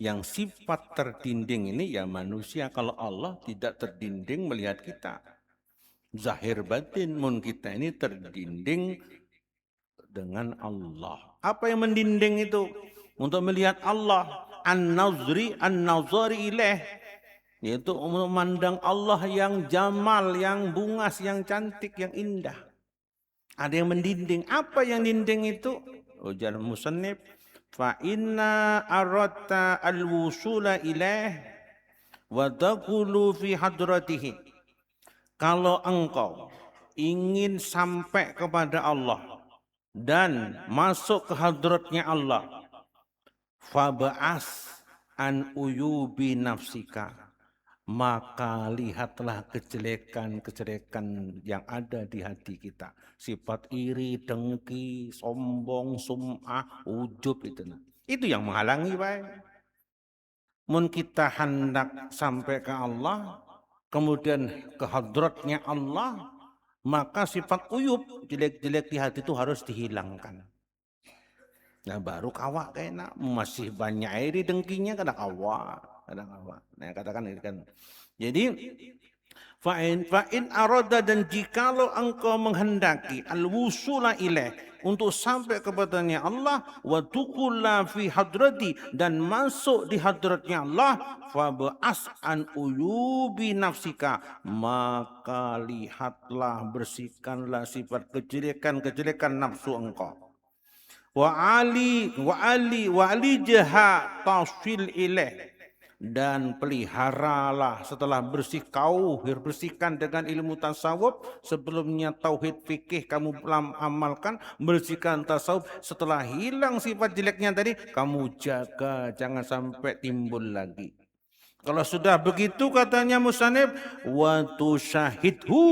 Yang sifat terdinding ini ya manusia. Kalau Allah tidak terdinding melihat kita. Zahir batin mun kita ini terdinding dengan Allah. Apa yang mendinding itu? Untuk melihat Allah. An-nazari ilaih. Yaitu memandang Allah yang jamal, yang bungas, yang cantik, yang indah. Ada yang mendinding. Apa yang dinding itu? Ujar musannif. Fa inna aradta al-wusula ilaih wa taqulu fi hadratihi. Kalau engkau ingin sampai kepada Allah dan masuk ke hadratnya Allah, faba'as an uyubi nafsika, maka lihatlah kejelekan-kejelekan yang ada di hati kita. Sifat iri, dengki, sombong, sum'ah, ujub itu yang menghalangi, Pak. Mun kita hendak sampai ke Allah, kemudian ke hadratnya Allah, maka sifat uyub, jelek-jelek di hati itu harus dihilangkan. Nah baru kawak kena, masih banyak iri dengkinya kada kawak. Nah katakan ini kan. Jadi fa'in arada, dan jikalau engkau menghendaki al-wusula ilaih, untuk sampai kepadanya Allah, wa tuqulla fi hadrati, dan masuk di hadratnya Allah, fab'as an uyubi nafsika, maka lihatlah, bersihkanlah sifat kejelekan nafsu engkau. Wa ali jaha tawsil ilaih, dan peliharalah setelah bersihkan dengan ilmu tasawuf. Sebelumnya tauhid fikih kamu amalkan, bersihkan tasawuf. Setelah hilang sifat jeleknya tadi, kamu jaga jangan sampai timbul lagi. Kalau sudah begitu katanya musannif wa tusyahidhu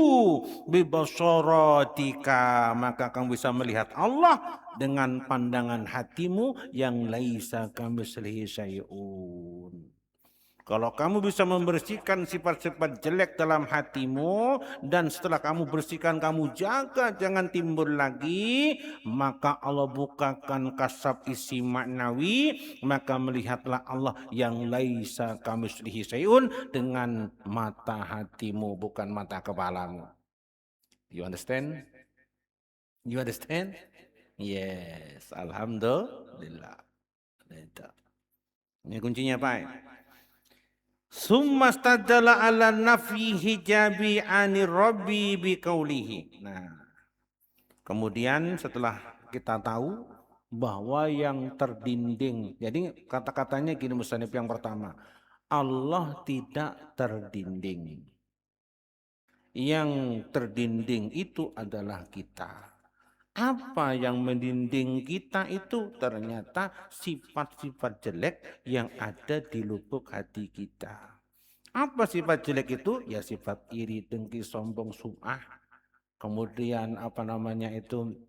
bi basaratika, maka kamu bisa melihat Allah dengan pandangan hatimu yang laisa kamitslihi syai'un. Kalau kamu bisa membersihkan sifat-sifat jelek dalam hatimu dan setelah kamu bersihkan kamu jaga jangan timbul lagi, maka Allah bukakan kasab isi maknawi, maka melihatlah Allah yang laisa kamitslihi syai'un dengan mata hatimu bukan mata kepalamu. You understand? You understand? Yes, alhamdulillah. Ini kuncinya Pak. Summa stadala ala nafyi hijabi anir rabbi biqaulihi. Nah, kemudian setelah kita tahu bahwa yang terdinding, jadi kata-katanya gini musannif yang pertama, Allah tidak terdinding. Yang terdinding itu adalah kita. Apa yang mendinding kita itu ternyata sifat-sifat jelek yang ada di lubuk hati kita. Apa sifat jelek itu? Ya sifat iri, dengki, sombong, sum'ah. Kemudian apa namanya itu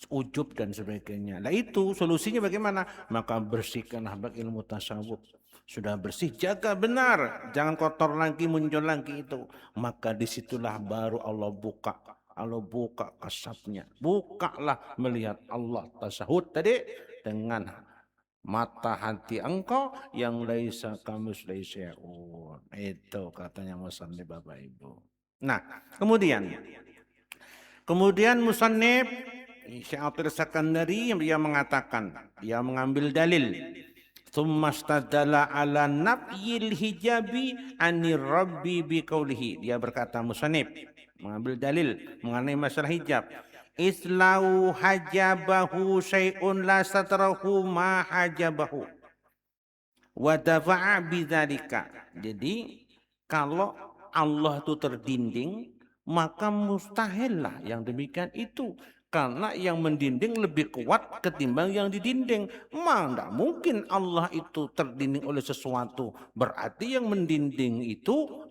ujub dan sebagainya. Nah itu solusinya bagaimana? Maka bersihkanlah pakai ilmu tasawuf. Sudah bersih, jaga benar. Jangan kotor lagi, muncul lagi itu. Maka disitulah baru Allah buka kasabnya. Bukalah melihat Allah tasahud tadi dengan mata hati engkau yang laisa kamitslihi syai'un. Itu katanya musannif Bapak Ibu. Nah, kemudian musannif Syekh Athir Sakandari dia mengatakan, dia mengambil dalil. Tsumastadala ala nafyil hijabi anir rabbi biqaulihi. Dia berkata musannif mengambil dalil mengenai masalah hijab. Islau hajabahu syai'un la satarahu ma hajabahu wa dafa'a bidzalika. Jadi kalau Allah itu terdinding, maka mustahillah yang demikian itu. Karena yang mendinding lebih kuat ketimbang yang didinding. Tidak mungkin Allah itu terdinding oleh sesuatu. Berarti yang mendinding itu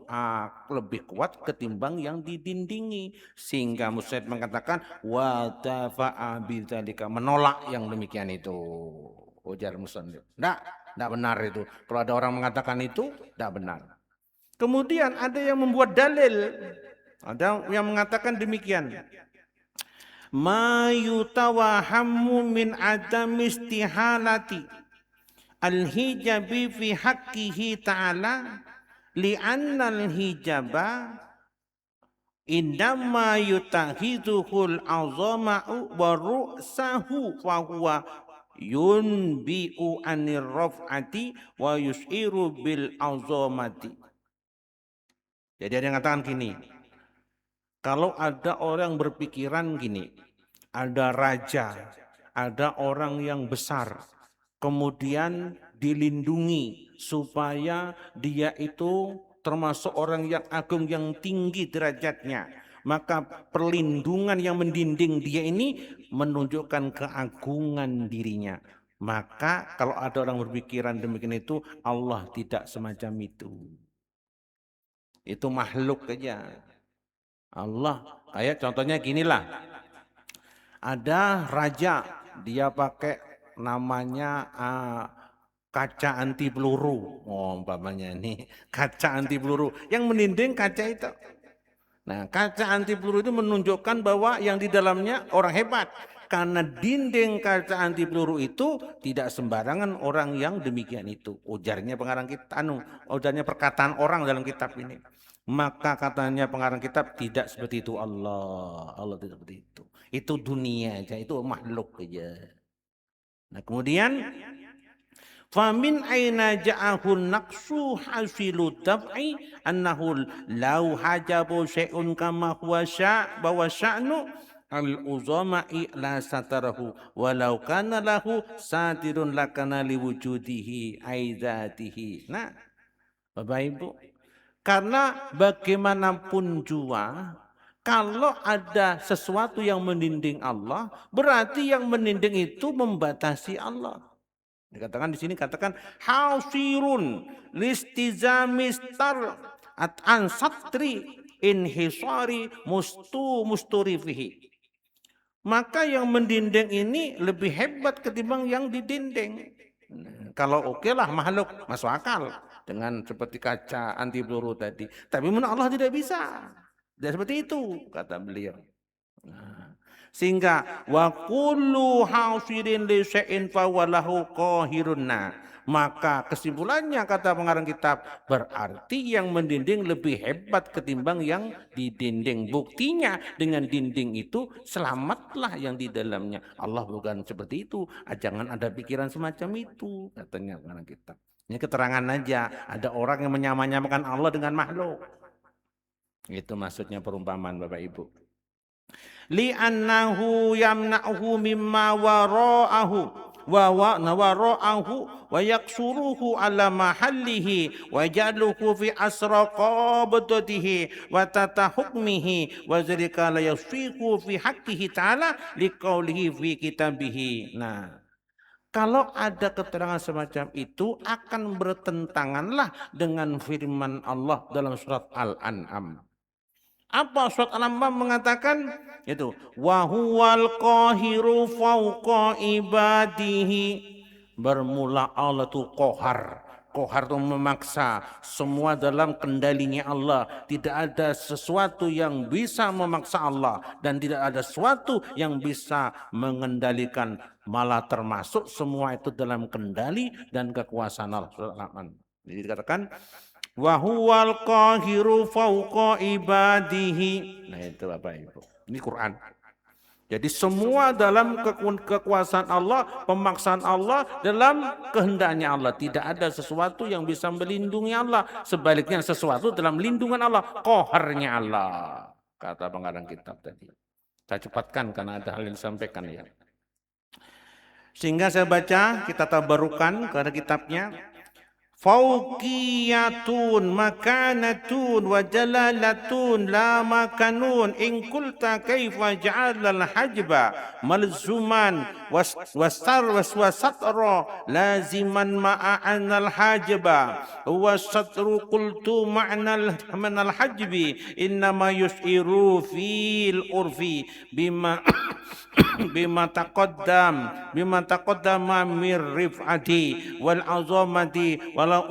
lebih kuat ketimbang yang didindingi. Sehingga musannif mengatakan wa dafa'a bidzalika, menolak yang demikian itu. Ujar musannif. Tidak benar itu. Kalau ada orang mengatakan itu, tidak benar. Kemudian ada yang membuat dalil. Ada yang mengatakan demikian. Ma yutawahammu min adam istihalati al-hijabi fi haqqihi ta'ala li'anna al-hijaba indama yutahiduhul azama'u wa ru'sahu fa huwa yunbi'u anir raf'ati wa yus'iru bil azamati. Jadi ada yang mengatakan gini, kalau ada orang berpikiran gini, ada raja, ada orang yang besar, kemudian dilindungi supaya dia itu termasuk orang yang agung yang tinggi derajatnya, maka perlindungan yang mendinding dia ini menunjukkan keagungan dirinya. Maka kalau ada orang berpikiran demikian itu, Allah tidak semacam itu. Itu makhluk saja. Allah kayak contohnya ginilah, ada raja dia pakai namanya kaca anti peluru, umpamanya ini kaca anti peluru yang meninding kaca itu. Nah kaca anti peluru itu menunjukkan bahwa yang di dalamnya orang hebat, karena dinding kaca anti peluru itu tidak sembarangan orang yang demikian itu. Ujarnya pengarang kita, ujarnya perkataan orang dalam kitab ini. Maka katanya pengarang kitab tidak seperti itu Allah tidak seperti itu. Itu dunia aja, itu makhluk aja. Nah kemudian famin aina ja'ahun naqsu hasilu tab'i annahu lau hajabu syai'un kama huwa bahwa sya'nu al-uzama'i la satarahu walau kana lahu satirun lakana liwujudihi aizatihi. Nah Bapak Ibu, karena bagaimanapun jua, kalau ada sesuatu yang meninding Allah, berarti yang meninding itu membatasi Allah. Dikatakan di sini katakan hasirun listizamistar an satri inhisari musturifihi. Maka yang mendinding ini lebih hebat ketimbang yang didinding. Kalau oke lah makhluk masuk akal dengan seperti kaca anti peluru tadi. Tapi menurut Allah tidak bisa. Tidak seperti itu kata beliau. Nah, sehingga wa kullu hasirin li syai'in fa walahu qahirunna. Maka kesimpulannya kata pengarang kitab berarti yang mendinding lebih hebat ketimbang yang didinding. Buktinya dengan dinding itu selamatlah yang di dalamnya. Allah bukan seperti itu. Jangan ada pikiran semacam itu katanya pengarang kitab. Ini keterangan aja. Ada orang yang menyamakan Allah dengan makhluk. Itu maksudnya perumpamaan Bapak Ibu. Li'annahu yamna'uhu mimma wara'ahu wa yaksuruhu ala mahallihi wa ja'aluhu fi asra qabdatihi wa tata hukmihi wa zalika la yasfiqu fi haqqihi ta'ala liqaulihi fi kitabihi. Nah, kalau ada keterangan semacam itu akan bertentanganlah dengan firman Allah dalam surat Al-An'am. Apa surat Al-An'am mengatakan? Itu wa huwal qahiru fawqa ibadihi. Bermula Allah itu qahar. Qahar itu memaksa, semua dalam kendalinya Allah. Tidak ada sesuatu yang bisa memaksa Allah dan tidak ada sesuatu yang bisa mengendalikan, malah termasuk semua itu dalam kendali dan kekuasaan Allah. Jadi dikatakan wa huwal qahiru fawqa ibadihi. Nah itu Bapak Ibu. Ini Quran. Jadi semua dalam kekuasaan Allah, pemaksaan Allah, dalam kehendaknya Allah. Tidak ada sesuatu yang bisa melindungi Allah. Sebaliknya sesuatu dalam lindungan Allah, qaharnya Allah. Kata pengarang kitab tadi. Saya cepatkan karena ada hal yang disampaikan ya. Sehingga saya baca, kita tabarukan kepada kitabnya. Fauqiyatun makanatun wa jalalatun la makanun in kulta kaifa ja'alal hajba malzuman wasatra laziman ma'anal hajba wasatru qultu ma'nal hajbi innama yus'iru fil urfi bima bima taqaddama mir rif'ati wal azamati wala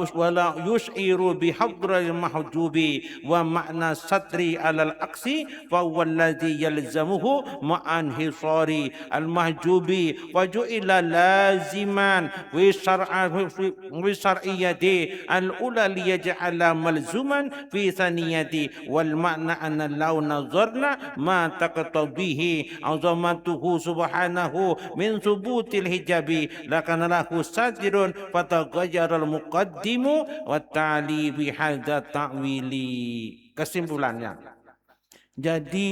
yus'iru bihadril mahjubi wa ma'na satri alal aksi fa huwa alladhi yalzamuhu ma'an hisari al mahjubi wa ju'ila laziman wi syar'iyati al ula liyaj'ala malzuman fi thaniyati wal ma'na anna law nazarna ma taqtadihi azamatuhu subhanahu min subutil hijabi lakana lahu sadirun fataghayyara al muqaddimu wa ta'li bi hadza ta'wili. Kesimpulannya, jadi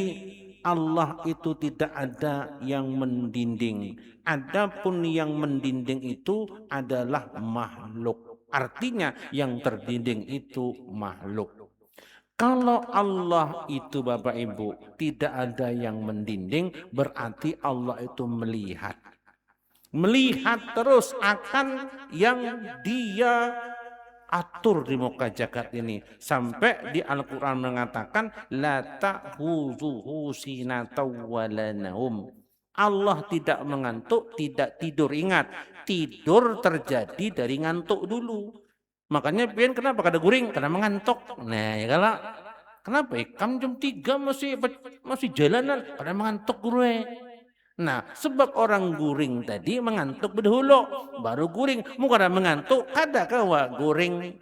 Allah itu tidak ada yang mendinding. Adapun yang mendinding itu adalah makhluk. Artinya yang terdinding itu makhluk. Kalau Allah itu Bapak Ibu tidak ada yang mendinding, berarti Allah itu melihat. Melihat terus akan yang dia atur di muka jagat ini. Sampai di Al-Quran mengatakan la ta'khuzuhu sinatun wa la naum. Allah tidak mengantuk, tidak tidur. Ingat, tidur terjadi dari ngantuk dulu. Makanya pian kenapa kada guring? Karena mengantuk. Nah, ya kalau kenapa? Kamu jam 3 masih jalanan, karena mengantuk gue. Nah, sebab orang guring tadi mengantuk berdahulu, baru guring. Muka ada mengantuk, kada kawa guring.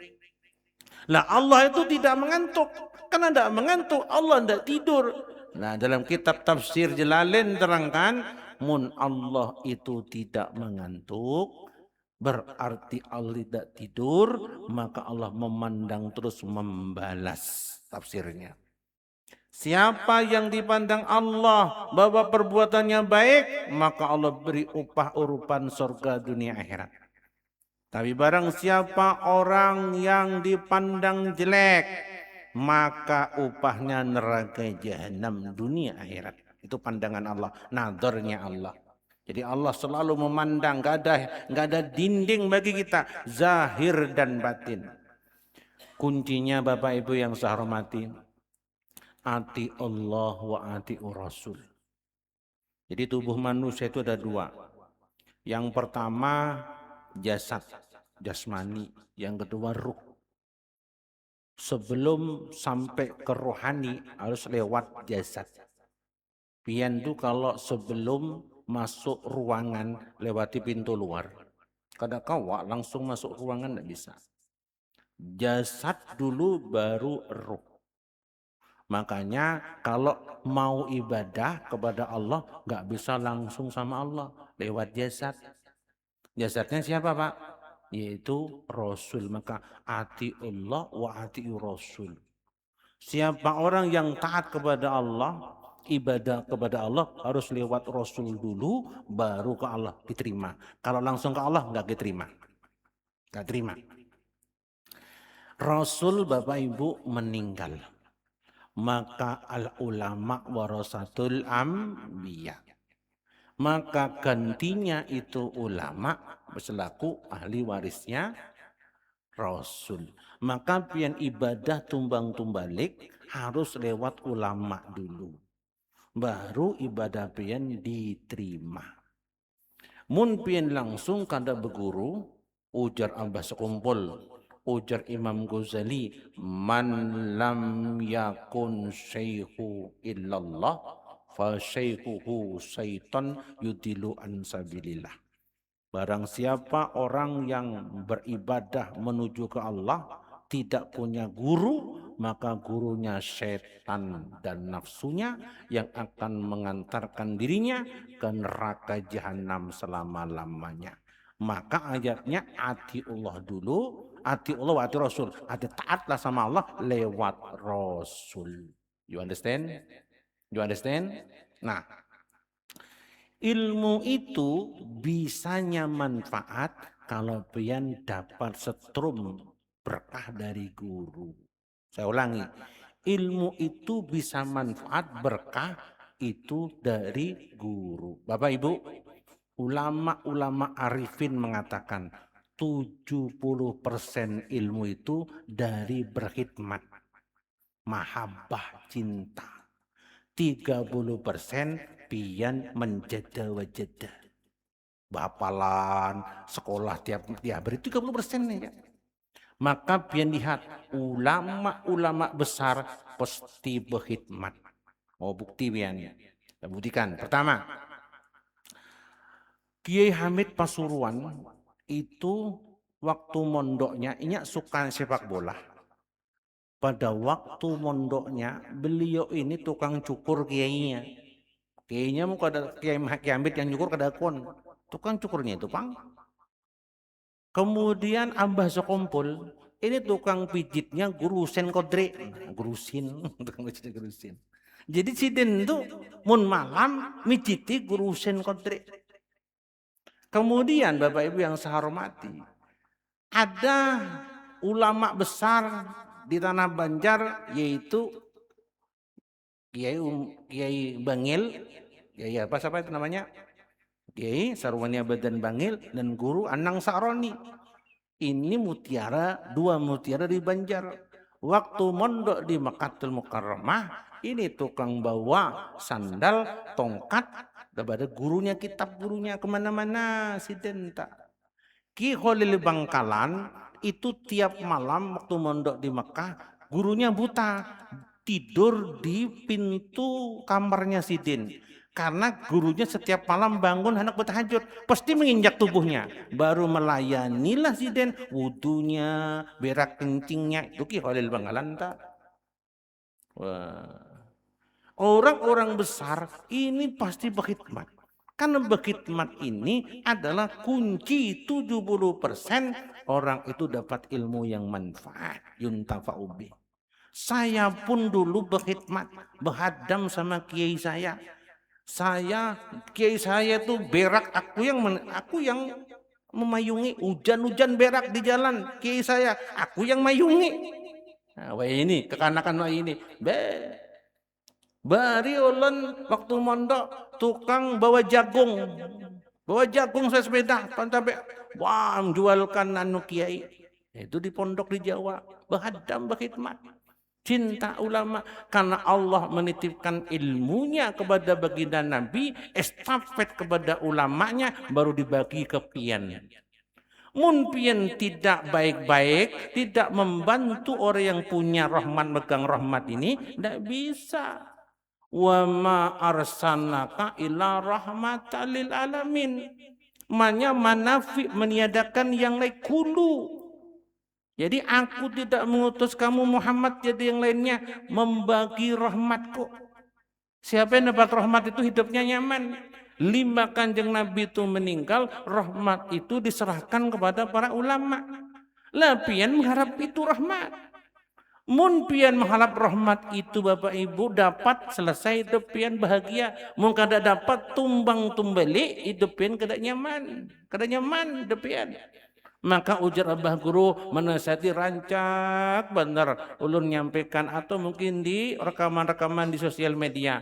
Lah Allah itu tidak mengantuk. Karena tidak mengantuk, Allah tidak tidur. Nah, dalam kitab tafsir Jalalain terangkan, mun Allah itu tidak mengantuk, berarti Allah tidak tidur, maka Allah memandang terus membalas. Tafsirnya. Siapa yang dipandang Allah bahwa perbuatannya baik, maka Allah beri upah urupan surga dunia akhirat. Tapi barang siapa orang yang dipandang jelek, maka upahnya neraka jahanam dunia akhirat. Itu pandangan Allah, nadarnya Allah. Jadi Allah selalu memandang, nggak ada dinding bagi kita, zahir dan batin. Kuncinya Bapak Ibu yang saya hormati, ati Allah wa ati Rasul. Jadi tubuh manusia itu ada dua. Yang pertama jasad, jasmani. Yang kedua ruh. Sebelum sampai ke rohani harus lewat jasad. Pian itu kalau sebelum masuk ruangan lewati pintu luar. Kadang kawak langsung masuk ruangan tidak bisa. Jasad dulu baru ruh. Makanya kalau mau ibadah kepada Allah nggak bisa langsung sama Allah lewat jasad. Jasadnya siapa Pak? Yaitu Rasul. Maka ati Allah wa ati Rasul. Siapa orang yang taat kepada Allah, ibadah kepada Allah harus lewat Rasul dulu, baru ke Allah diterima. Kalau langsung ke Allah nggak diterima, nggak terima. Rasul Bapak Ibu meninggal, maka al ulama warasatul anbiya, maka gantinya itu ulama selaku ahli warisnya Rasul. Maka pian ibadah tumbang tumbalik harus lewat ulama dulu, baru ibadah pian diterima. Mun pian langsung kada berguru, ujar Abah Sekumpul, ujar Imam Ghazali, man lam yakun syaihu illallah fa syaihuhu syaitan yudilu an sabilillah. Barang siapa orang yang beribadah menuju ke Allah tidak punya guru, maka gurunya setan dan nafsunya yang akan mengantarkan dirinya ke neraka jahanam selama-lamanya. Maka ayatnya ati Allah dulu, ati Allah wa ati Rasul. Ada taatlah sama Allah lewat Rasul. You understand? You understand? Nah, ilmu itu bisanya manfaat kalau pian dapat setrum berkah dari guru. Saya ulangi, ilmu itu bisa manfaat berkah itu dari guru. Bapak Ibu, ulama-ulama arifin mengatakan 70% ilmu itu dari berkhidmat, mahabbah, cinta. 30% pian menjeda-wajeda. Bapalan, sekolah tiap hari 30% nih ya. Maka pian lihat ulama-ulama besar pasti berkhidmat. Mau bukti pian ya. Kita buktikan. Pertama, Kiai Hamid Pasuruan itu waktu mondoknya ini suka sepak bola. Pada waktu mondoknya beliau ini tukang cukur kiainya. Kiainya mau kada Kiai Hamid yang cukur kada kon. Tukang cukurnya itu Pang. Kemudian Abah Sekumpul ini tukang pijitnya guru Sen Kodre. Gurusin, tukang pijit gurusin. Jadi siden itu mun malam mijiti guru Sen Kodre. Kemudian Bapak Ibu yang saya hormati, ada ulama besar di tanah Banjar yaitu Kiai Bangil, Kiai apa siapa itu namanya? Kiai Sarwani Badan Bangil dan guru Anang Sa'roni. Ini mutiara, dua mutiara di Banjar. Waktu mondok di Makkatul Mukarramah, ini tukang bawa sandal, tongkat, kepada gurunya, kitab gurunya kemana-mana si Denta. Ki Khalil Bangkalan itu tiap malam waktu mondok di Mekah, gurunya buta, tidur di pintu kamarnya Sidin. Karena gurunya setiap malam bangun hendak bertahajud, pasti menginjak tubuhnya. Baru melayanilah Sidin, wudunya, berak kencingnya. Itu Ki Khalil Bangkalan tak? Wah. Orang-orang besar ini pasti berkhidmat. Karena berkhidmat ini adalah kunci 70% orang itu dapat ilmu yang manfaat. Yuntafa'ubi. Saya pun dulu berkhidmat, berhadam sama kiai saya. Kiai saya tuh berak, aku yang memayungi. Hujan-hujan berak di jalan, kiai saya, aku yang mayungi. Nah, wah ini kekanakan wah ini. Bari ulun waktu mondok tukang bawa jagung. Bawa jagung saya sepeda, sampai wah jualkan anu kiai. Itu di pondok di Jawa, berhadam berkhidmat. Cinta ulama karena Allah menitipkan ilmunya kepada baginda Nabi, estafet kepada ulamanya baru dibagi ke pian. Mun pian tidak baik-baik, tidak membantu orang yang punya rahmat, megang rahmat ini, tidak bisa. Wa ma arsalnaka illa rahmatan lil alamin. Manafi meniadakan yang lain kulu. Jadi aku tidak mengutus kamu Muhammad jadi yang lainnya membagi rahmatku. Siapa yang dapat rahmat itu hidupnya nyaman. 5 kanjeng Nabi itu meninggal, rahmat itu diserahkan kepada para ulama. Lapian mengharap itu rahmat. Mun pian mengharap rahmat itu Bapak Ibu dapat selesai hidup pian bahagia. Mun kada dapat tumbang tumbali hidup pian kada nyaman hidup pian. Maka ujar Abah Guru menasihati rancak benar ulun nyampaikan atau mungkin di rekaman-rekaman di sosial media.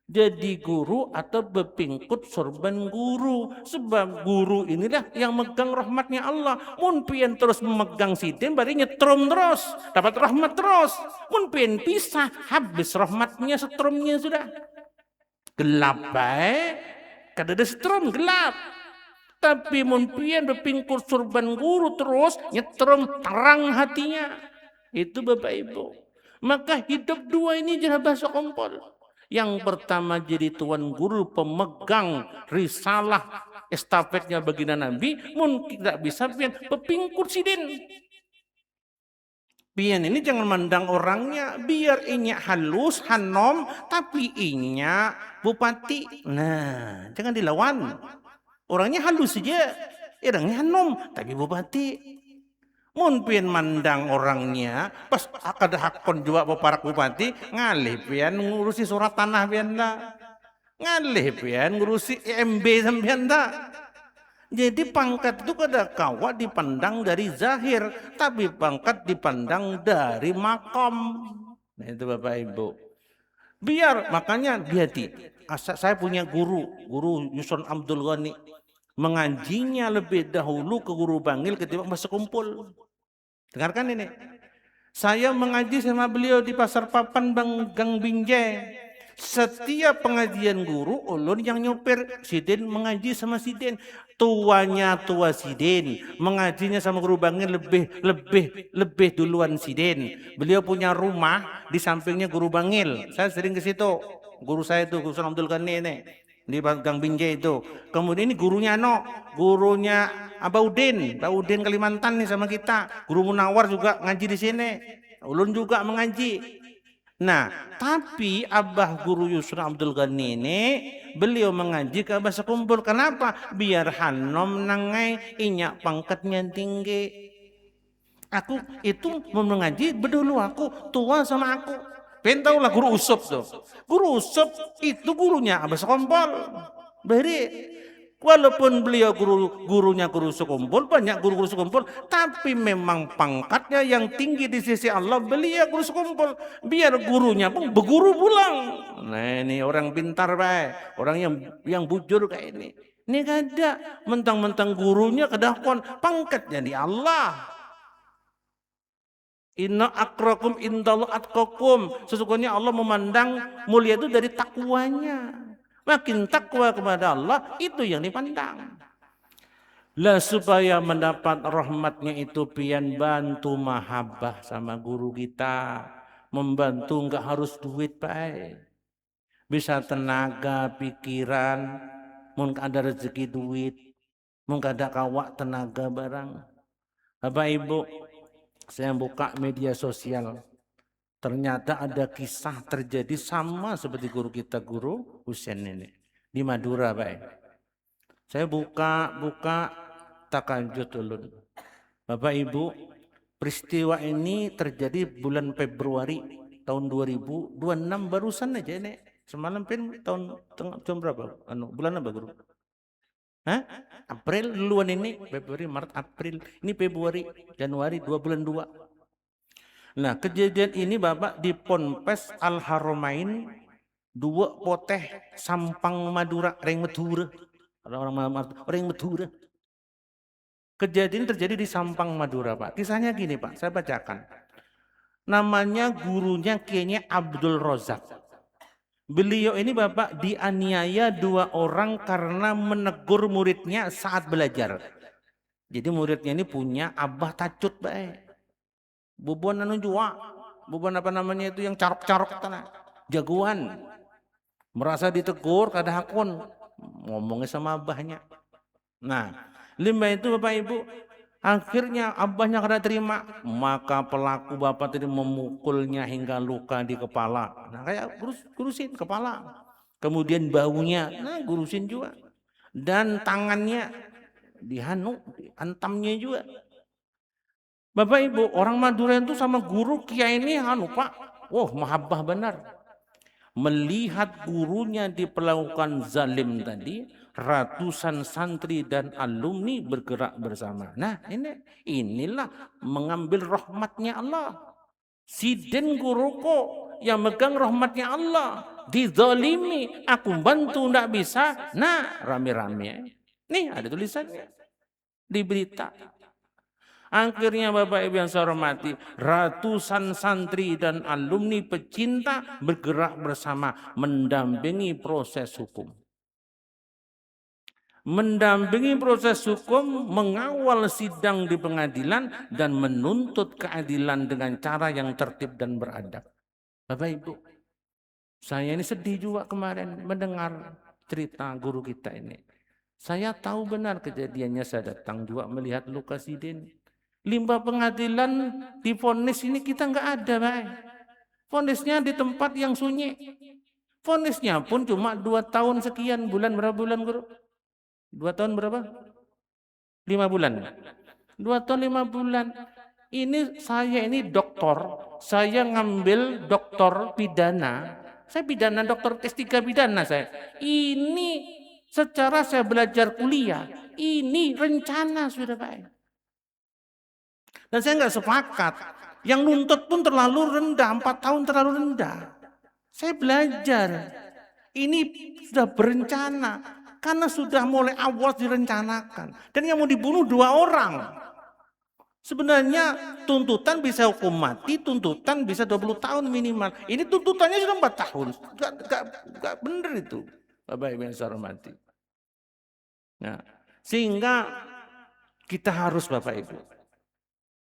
Jadi guru atau bepingkut sorban guru. Sebab guru inilah yang megang rahmatnya Allah. Mun pian terus memegang sidin berarti nyetrum terus. Dapat rahmat terus. Mun pian pisah habis rahmatnya setrumnya sudah. Gelap baik. Kada ada setrum gelap. Tapi mun pian bepingkur surban guru terus nyetrum terang hatinya. Itu Bapak Ibu. Maka hidup 2 ini jangan bahasa kompol. Yang pertama jadi tuan guru pemegang risalah estafetnya baginda Nabi. Mun tidak bisa pian bepingkur sidin. Pian ini jangan mandang orangnya. Biar inya halus, hanom. Tapi inya bupati. Nah jangan dilawan. Orangnya halus saja, orangnya hanom, tapi bupati. Mun pian mandang orangnya, pas ada hakon juga parak bupati, ngalih pian ngurusi surat tanah pian dah. Ngalih pian ngurusi IMB sampean dah. Jadi pangkat itu kada kawa dipandang dari zahir, tapi pangkat dipandang dari makom. Nah itu Bapak Ibu. Biar makanya hati. Saya punya guru Yuson Abdul Ghani. Mengajinya lebih dahulu ke Guru Bangil ketimbang masuk kumpul. Dengarkan ini. Saya mengaji sama beliau di Pasar Papan Gang Binjai. Setiap pengajian guru, ulun yang nyopir, sidin mengaji sama sidin. Tuanya tua sidin, mengajinya sama Guru Bangil lebih duluan sidin. Beliau punya rumah di sampingnya Guru Bangil. Saya sering ke situ. Guru saya itu Guru Abdul Ghani ini. Di Gang Binjai itu. Kemudian ini gurunya gurunya Abaudin Kalimantan nih sama kita. Guru Munawar juga ngaji di sini. Ulun juga mengaji. Nah, tapi Abah Guru Yusra Abdul Ghani ini beliau mengaji ke Abah sekumpul. Kenapa? Biar hanom nangai inyak pangkatnya tinggi. Aku itu mau mengaji berdulu aku tua sama aku. Tahu lah guru Usup tuh. Guru Usup itu gurunya Abah Sekompol. Beri. Walaupun beliau gurunya guru sekumpul, banyak guru-guru sekumpul, tapi memang pangkatnya yang tinggi di sisi Allah, beliau guru sekumpul. Biar gurunya pun berguru pulang. Nah ini orang pintar baik, orang yang bujur kayak ini. Ini kada mentang-mentang gurunya kedakon, pangkatnya di Allah. Inna akrakum indallah atqakum. Sesungguhnya Allah memandang mulia itu dari takwanya. Makin takwa kepada Allah itu yang dipandang. Lah supaya mendapat rahmatnya itu pian bantu mahabbah sama guru kita. Membantu enggak harus duit baik. Bisa tenaga, pikiran, mungkin ada rezeki duit, mungkin ada kawak tenaga barang. Bapak Ibu, saya buka media sosial. Ternyata ada kisah terjadi sama seperti guru kita, Guru Husain ini. Di Madura, Pak. Saya buka takajud ulun. Bapak Ibu, peristiwa ini terjadi bulan Februari tahun 2026 barusan aja ini. Semalam tahun jam berapa? Bulan apa, Guru? Hah? April duluan ini, Februari, Maret, April. Ini Februari, Januari, 2 bulan 2. Nah, kejadian ini Bapak di Ponpes Al Haramain 2 poteh Sampang Madura Reng Madura. Orang yang Madura. Kejadian terjadi di Sampang, Madura, Pak. Kisahnya gini, Pak, saya bacakan. Namanya gurunya kayaknya Abdul Rozak. Beliau ini Bapak dianiaya 2 orang karena menegur muridnya saat belajar. Jadi muridnya ini punya abah tacut, Pak. Bubuan anu jua. Bubuan apa namanya itu yang carok-carok tanah. Jagoan. Merasa ditegur kada hakun. Ngomongnya sama abahnya. Nah, limbah itu Bapak Ibu, akhirnya abahnya kada terima, maka pelaku bapak tadi memukulnya hingga luka di kepala. Nah, kayak gurusin kepala. Kemudian baunya, nah gurusin juga. Dan tangannya dihantamnya juga. Bapak Ibu, orang Madura itu sama guru kiai ini Pak. Wah, mahabbah benar. Melihat gurunya diperlakukan zalim tadi, ratusan santri dan alumni bergerak bersama. Nah, inilah mengambil rahmatnya Allah. Siden guruku yang megang rahmatnya Allah, dizalimi, aku bantu ndak bisa. Nah, rame-rame. Nih ada tulisannya di berita. Akhirnya Bapak Ibu yang saya hormati, ratusan santri dan alumni pecinta bergerak bersama mendampingi proses hukum. Mendampingi proses hukum, mengawal sidang di pengadilan dan menuntut keadilan dengan cara yang tertib dan beradab. Bapak Ibu, saya ini sedih juga kemarin mendengar cerita guru kita ini. Saya tahu benar kejadiannya, saya datang juga melihat luka Sidin. Limbah pengadilan divonis ini kita nggak ada, Pak. Vonisnya di tempat yang sunyi. Vonisnya pun cuma 2 tahun sekian bulan, berapa bulan guru? 2 tahun berapa? 5 bulan. 2 tahun 5 bulan. Saya ini doktor, saya ngambil doktor pidana. Saya pidana, doktor S3 pidana saya. Ini secara saya belajar kuliah, ini rencana sudah, Pak. Dan saya nggak sepakat. Yang nuntut pun terlalu rendah, 4 tahun terlalu rendah. Saya belajar. Ini sudah berencana. Karena sudah mulai awal direncanakan. Dan yang mau dibunuh 2 orang. Sebenarnya tuntutan bisa hukum mati, tuntutan bisa 20 tahun minimal. Ini tuntutannya sudah 4 tahun. Gak bener itu. Bapak Ibu yang saya hormati. Nah, sehingga kita harus Bapak Ibu.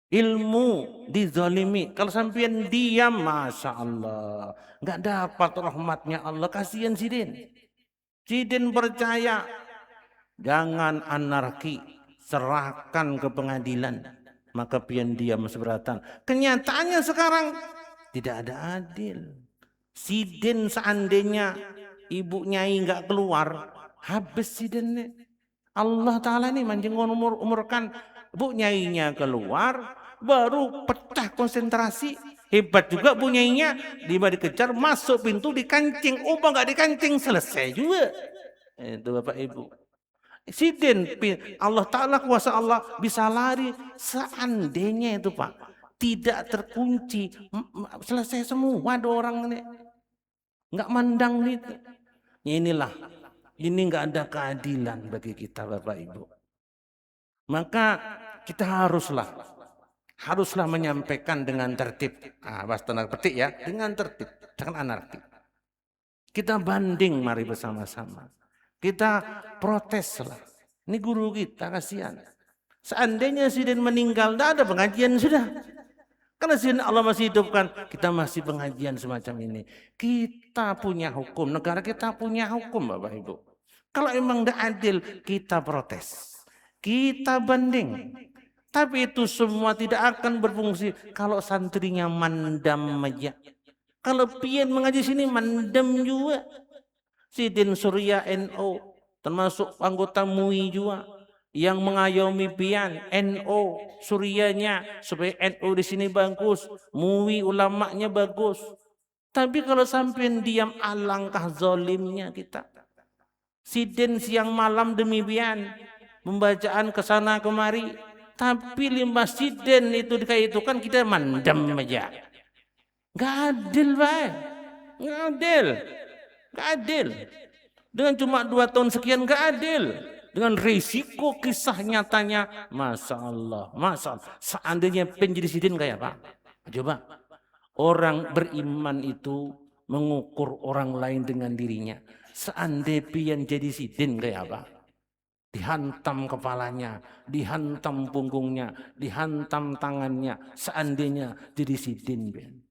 Ilmu dizalimi. Kalau sampean diam, Masya Allah. Nggak dapat rahmatnya Allah. Kasihan Sidin. Sidin percaya. Jangan anarki. Serahkan ke pengadilan. Maka pian diam seberatan. Kenyataannya sekarang tidak ada adil. Sidin seandainya ibu nyai nggak keluar. Habis Sidin. Allah Ta'ala ini manjing umurkan. Bu nyainya keluar, baru pecah konsentrasi. Hebat juga bu nyainya, dia dikejar, masuk pintu dikancing. Oh, nggak dikancing, selesai juga. Itu Bapak Ibu. Sidin, Allah Ta'ala kuasa Allah bisa lari seandainya itu Pak. Tidak terkunci, selesai semua 2 orang ini. Nggak mandang itu. Inilah, ini nggak ada keadilan bagi kita Bapak Ibu. Maka kita haruslah menyampaikan dengan tertib. Bahas tanda petik ya, dengan tertib, jangan anarki. Kita banding mari bersama-sama. Kita proteslah. Ini guru kita kasihan. Seandainya Sidin meninggal, tidak ada pengajian sudah. Karena Sidin Allah masih hidupkan, kita masih pengajian semacam ini. Kita punya hukum, negara kita punya hukum Bapak Ibu. Kalau emang tidak adil, kita protes. Kita banding. Tapi itu semua tidak akan berfungsi kalau santrinya mandam aja. Kalau pian mengaji sini mandam juga. Sidin Surya NO termasuk anggota MUI juga yang mengayomi pian NO Suryanya supaya NO di sini bagus, MUI ulamanya bagus. Tapi kalau sampai diam, alangkah zalimnya kita. Sidin siang malam demi pian pembacaan ke sana kemari, tapi limbah Sidin itu dikaitukan kita mandam aja. Gak adil, Pak. Gak adil. Gak adil. Dengan cuma 2 tahun sekian nggak adil. Dengan risiko kisah nyatanya, Masya Allah, Masya Allah. Seandainya penjadi sidin kayak Pak. Coba, orang beriman itu mengukur orang lain dengan dirinya. Seandainya pian jadi sidin kayak apa? Dihantam kepalanya, dihantam punggungnya, dihantam tangannya. Seandainya jadi sidin pian.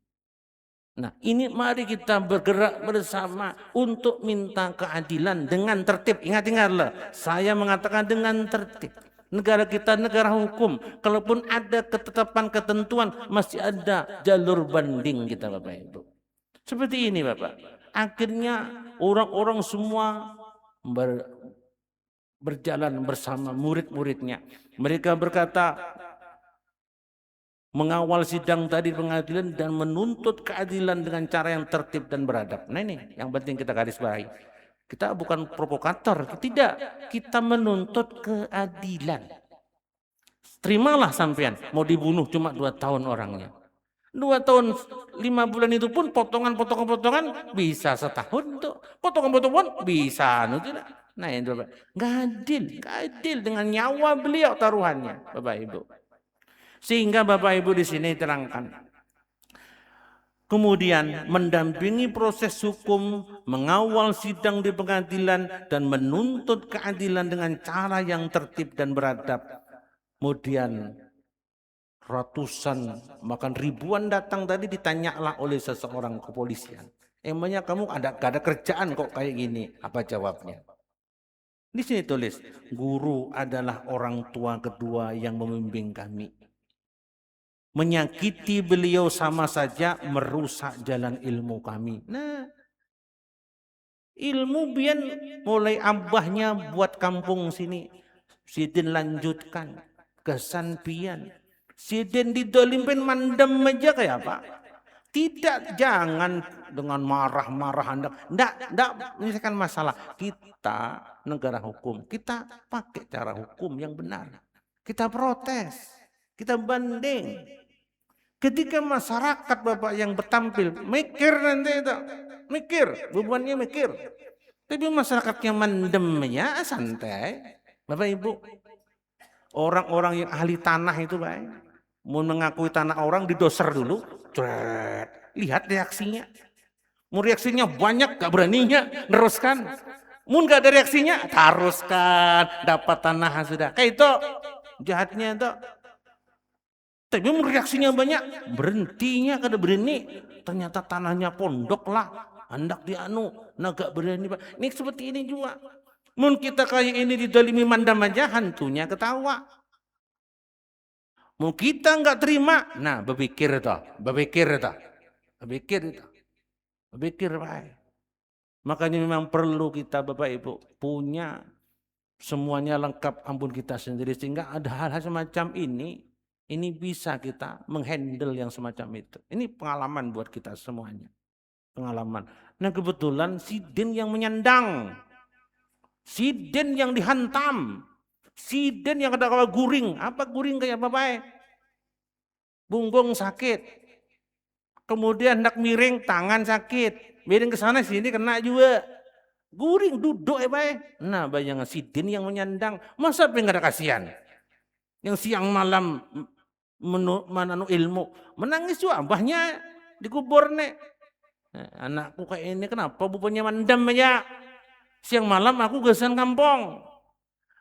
Nah, ini mari kita bergerak bersama untuk minta keadilan dengan tertib. Ingat-ingatlah, saya mengatakan dengan tertib. Negara kita negara hukum. Kalaupun ada ketetapan ketentuan, masih ada jalur banding kita Bapak Ibu. Seperti ini Bapak. Akhirnya orang-orang semua berjalan bersama murid-muridnya. Mereka berkata, mengawal sidang tadi pengadilan dan menuntut keadilan dengan cara yang tertib dan beradab. Nah ini yang penting kita garis bawahi. Kita bukan provokator, tidak. Kita menuntut keadilan. Terimalah sampean, mau dibunuh cuma 2 tahun orangnya. 2 tahun 5 bulan itu pun potongan-potongan bisa setahun tuh. Potongan-potongan bisa. Nah ini Bapak, nggak adil dengan nyawa beliau taruhannya Bapak Ibu. Sehingga Bapak Ibu di sini terangkan. Kemudian mendampingi proses hukum, mengawal sidang di pengadilan dan menuntut keadilan dengan cara yang tertib dan beradab. Kemudian ratusan, bahkan ribuan datang tadi ditanyalah oleh seseorang kepolisian. Emangnya kamu gak ada kerjaan kok kayak gini? Apa jawabnya? Di sini tulis, guru adalah orang tua kedua yang membimbing kami. Menyakiti beliau sama saja merusak jalan ilmu kami. Nah, ilmu biar mulai abahnya buat kampung sini. Sidin lanjutkan. Kesan pian. Sidin didolimpin mandem aja kayak apa? Tidak, jangan dengan marah-marah Anda. Enggak menyelesaikan masalah. Kita negara hukum. Kita pakai cara hukum yang benar. Kita protes. Kita banding. Ketika masyarakat Bapak yang bertampil mikir nanti itu, mikir, bebannya mikir. Tapi masyarakatnya mendemnya santai. Bapak Ibu, orang-orang yang ahli tanah itu Pak, mau mengakui tanah orang didoser dulu, lihat reaksinya. Mau reaksinya banyak gak beraninya neruskan. Mau gak ada reaksinya, teruskan, dapat tanah sudah. Kayak itu jahatnya itu. Tapi reaksinya banyak, berhentinya kada berani. Ternyata tanahnya pondok lah, hendak dianu, nagak berani Pak. Ini seperti ini juga. Mun kita kayak ini didolimi mandam aja, hantunya ketawa. Mun kita nggak terima, nah berpikir Pak. Makanya memang perlu kita Bapak Ibu punya semuanya lengkap, ampun kita sendiri, sehingga ada hal-hal semacam ini. Ini bisa kita menghandle yang semacam itu. Ini pengalaman buat kita semuanya. Pengalaman. Nah kebetulan sidin yang menyandang. Sidin yang dihantam. Sidin yang ada kalau guring. Apa guring kayak apa? Punggung sakit. Kemudian hendak miring, tangan sakit. Miring ke sana sini kena juga. Guring, duduk ya Pak. Nah bayangan sidin yang menyandang. Masa pengen ada kasihan? Yang siang malam menanu ilmu, menangis juga abahnya dikubur nek. Nah, anakku kayak ini kenapa bupanya mandam aja? Siang malam aku gesan kampung.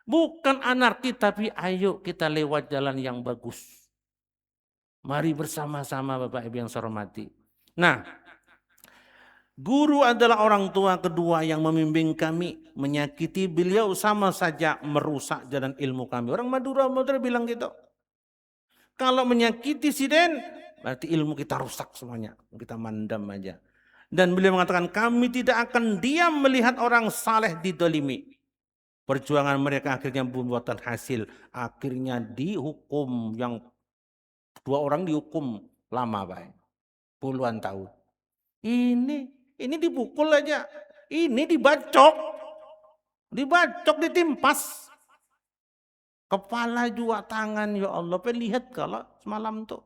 Bukan anarki, tapi ayo kita lewat jalan yang bagus. Mari bersama-sama Bapak Ibu yang saya hormati. Nah, guru adalah orang tua kedua yang membimbing kami. Menyakiti beliau sama saja merusak jalan ilmu kami. Orang Madura bilang gitu. Kalau menyakiti sidin, berarti ilmu kita rusak semuanya. Kita mandam aja. Dan beliau mengatakan, kami tidak akan diam melihat orang saleh didolimi. Perjuangan mereka akhirnya membuahkan hasil. Akhirnya dihukum, yang 2 orang dihukum lama Pak. Puluhan tahun. Ini dipukul aja. Ini dibacok. Dibacok, ditimpas. Kepala juga, tangan, ya Allah. Lihat kalau semalam tuh.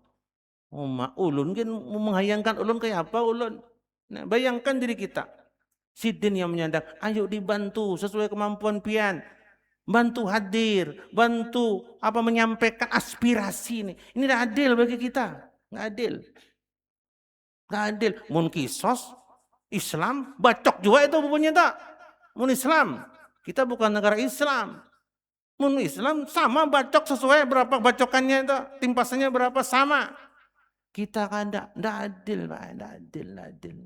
Ulun kan menghayangkan ulun kayak apa ulun. Nah, bayangkan diri kita. Sidin yang menyandang, ayo dibantu sesuai kemampuan pian. Bantu hadir, bantu menyampaikan aspirasi ini. Ini tidak adil bagi kita, nggak adil. Nggak adil. Mun kisos Islam bacok juga itu punya tak. Mun Islam, kita bukan negara Islam. Mun Islam sama bacok sesuai berapa bacokannya itu, timpasannya berapa sama. Kita kan tidak adil, Pak, tidak adil, tidak adil.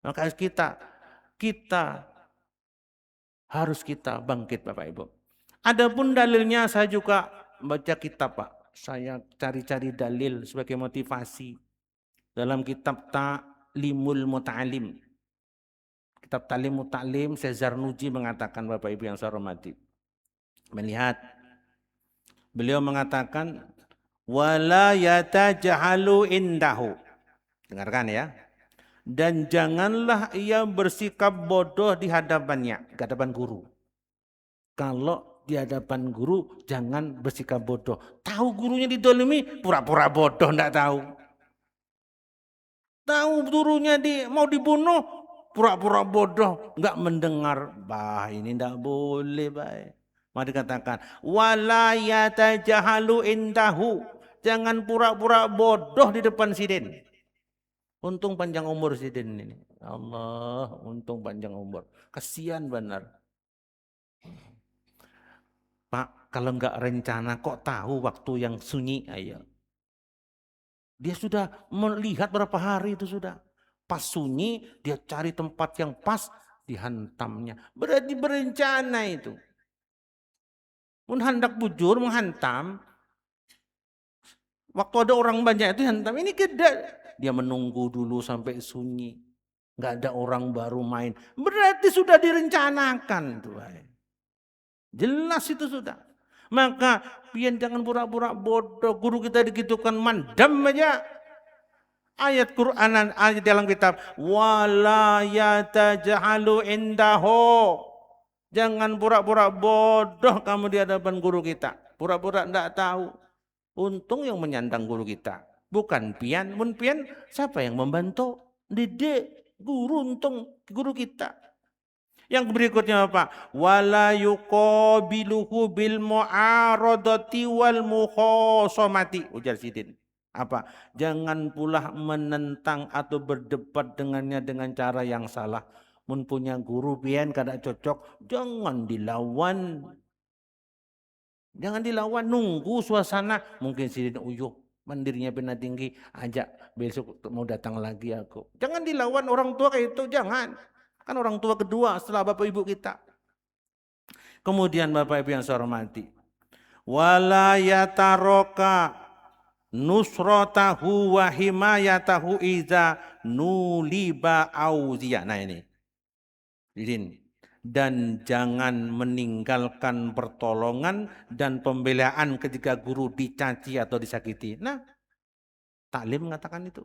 Maka kita harus kita bangkit, Bapak Ibu. Adapun dalilnya saya juga baca kitab, Pak. Saya cari-cari dalil sebagai motivasi dalam kitab Ta'limul Muta'alim. Kitab Ta'limul Muta'alim, Cesar Nuji mengatakan, Bapak Ibu yang saya hormati. Melihat beliau mengatakan wala yatajahalu indahu. Dengarkan ya. Dan janganlah ia bersikap bodoh di hadapannya, di hadapan guru. Kalau di hadapan guru jangan bersikap bodoh. Tahu gurunya didolimi, pura-pura bodoh, enggak tahu. Tahu gurunya mau dibunuh, pura-pura bodoh, enggak mendengar. Bah, ini enggak boleh, baik. Maka dikatakan wala yatajahalu indahu. Jangan pura-pura bodoh di depan sidin. Untung panjang umur sidin ini. Allah, untung panjang umur. Kasihan benar. Pak, kalau enggak rencana kok tahu waktu yang sunyi? Ayo. Dia sudah melihat berapa hari itu sudah. Pas sunyi, dia cari tempat yang pas, dihantamnya. Berarti berencana itu. Pun hendak bujur menghantam, waktu ada orang banyak itu hantam, ini gede. Dia menunggu dulu sampai sunyi. Nggak ada orang baru main. Berarti sudah direncanakan. Jelas itu sudah. Maka pian jangan pura-pura bodoh. Guru kita digitukan mandam aja. Ayat Quranan, ayat dalam kitab. Wala yatajahalu indahu. Jangan pura-pura bodoh kamu di hadapan guru kita. Pura-pura tidak tahu. Untung yang menyandang guru kita. Bukan pian. Mun pian siapa yang membantu? Didik. Guru, untung guru kita. Yang berikutnya apa? Wala yuqabiluhu bil mu'aradati wal mukhosomati. Ujar sidin. Apa? Jangan pula menentang atau berdebat dengannya dengan cara yang salah. Mun punya guru pian kada cocok, jangan dilawan. Jangan dilawan, nunggu suasana. Mungkin sidin uyuh, mandirnya pernah tinggi, ajak besok mau datang lagi aku. Jangan dilawan orang tua kayak itu, jangan. Kan orang tua kedua setelah bapak ibu kita. Kemudian bapak ibu yang saya hormati. Wala yataroka nusratahu wa himayatahu iza nuliba auziya. Nah ini. Dan jangan meninggalkan pertolongan dan pembelaan ketika guru dicaci atau disakiti. Nah, taklim mengatakan itu.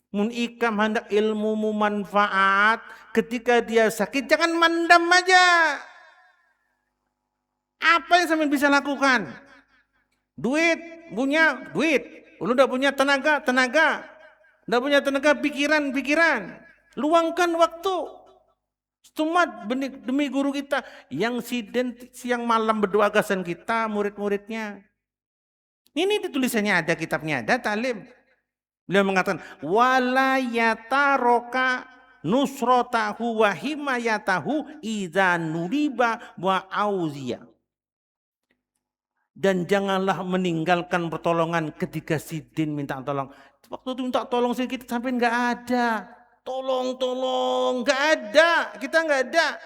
Mun ikam hendak ilmu manfaat, ketika dia sakit jangan mandam aja. Apa yang sampai bisa lakukan? Duit, punya duit. Lu udah punya tenaga. Udah punya tenaga, pikiran. Luangkan waktu. Cuma demi guru kita yang siang malam berdoa gasan kita, murid-muridnya. Ini ditulisannya ada, kitabnya ada, talim. Beliau mengatakan wala yataroka nusratahu wa himayatahu idza nuliba wa auziya. Dan janganlah meninggalkan pertolongan ketika sidin minta tolong. Waktu itu minta tolong sedikit sampai enggak ada. Tolong, nggak ada, kita nggak ada.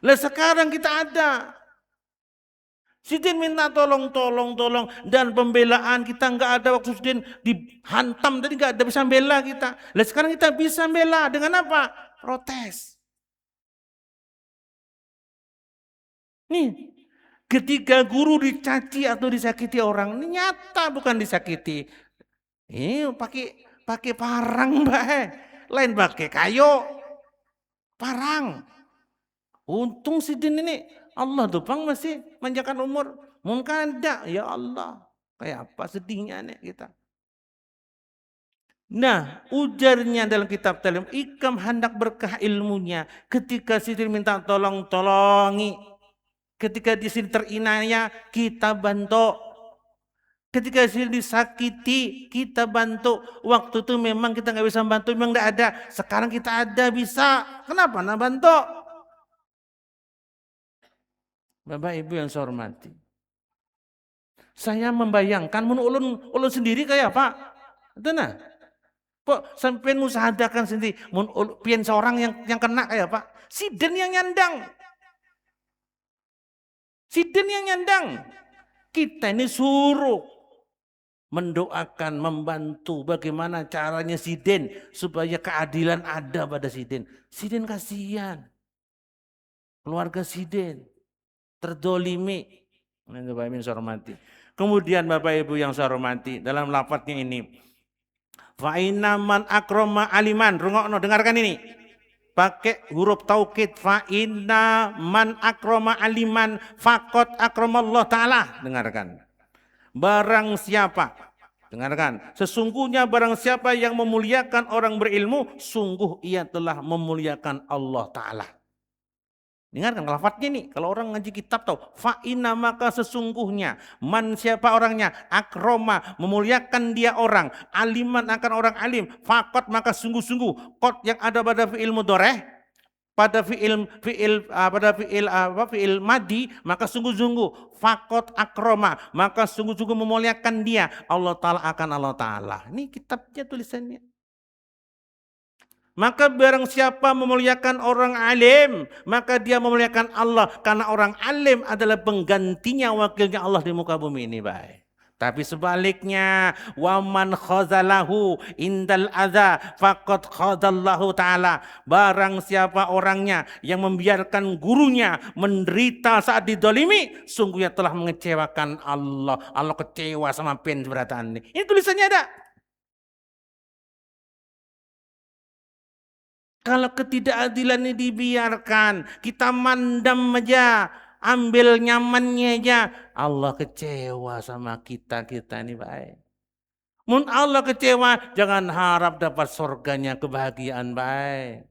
Lah sekarang kita ada. Sidin minta tolong, dan pembelaan kita nggak ada waktu Sidin dihantam tadi nggak ada bisa bela kita. Lah sekarang kita bisa bela dengan apa? Protes. Nih, ketika guru dicaci atau disakiti orang, ini nyata bukan disakiti. Ini pakai parang, Mbak. Lain pakai kayu, parang. Untung sidin ini Allah tuh bang masih manjakan umur. Mungkin ada, ya Allah. Kayak apa sedihnya nih kita. Nah, ujarnya dalam kitab Talim, ikam hendak berkah ilmunya. Ketika Sidin minta tolongi. Ketika di sini terinaya, kita bantu. Ketika Sidin disakiti, kita bantu. Waktu itu memang kita nggak bisa bantu, memang nggak ada. Sekarang kita ada, bisa. Kenapa nak bantu? Bapak Ibu yang saya hormati, saya membayangkan ulun sendiri kayak Pak. Itu nah. Kok sampai musahadakan sendiri, pian seorang yang kena kayak Pak. Sidin yang nyandang. Sidin yang nyandang. Kita ini suruh mendoakan, membantu bagaimana caranya Sidin supaya keadilan ada pada Sidin. Sidin kasihan. Keluarga Sidin terdolimi. Bapak Ibu yang saya hormati. Kemudian Bapak Ibu yang saya hormati, dalam lafadznya ini, fa'inna man akroma aliman. Rungokno, dengarkan ini. Pakai huruf taukid. Fa'inna man akroma aliman fakot akramallah ta'ala. Dengarkan. Barang siapa, dengarkan, sesungguhnya barang siapa yang memuliakan orang berilmu, sungguh ia telah memuliakan Allah Ta'ala. Dengarkan lafadznya nih, kalau orang ngaji kitab tahu, fa'inna maka sesungguhnya, man siapa orangnya, akroma memuliakan dia orang, aliman akan orang alim, fakot maka sungguh-sungguh, kot yang ada pada fi'il mudhari', pada fi'il madi, maka sungguh-sungguh, fakot akroma maka sungguh-sungguh memuliakan dia, Allah Ta'ala akan Allah Ta'ala. Ini kitabnya tulisannya. Maka barang siapa memuliakan orang alim, maka dia memuliakan Allah. Karena orang alim adalah penggantinya, wakilnya Allah di muka bumi ini. Baik. Tapi sebaliknya, waman khazalahu indal adza faqad khadallahu ta'ala. Barang siapa orangnya yang membiarkan gurunya menderita saat didolimi, sungguhnya telah mengecewakan Allah. Allah kecewa sama pemberatan ini. Ini tulisannya ada. Kalau ketidakadilan ini dibiarkan, kita mandam aja, ambil nyamannya aja, Allah kecewa sama kita ini baik. Mun Allah kecewa, jangan harap dapat surganya, kebahagiaan baik.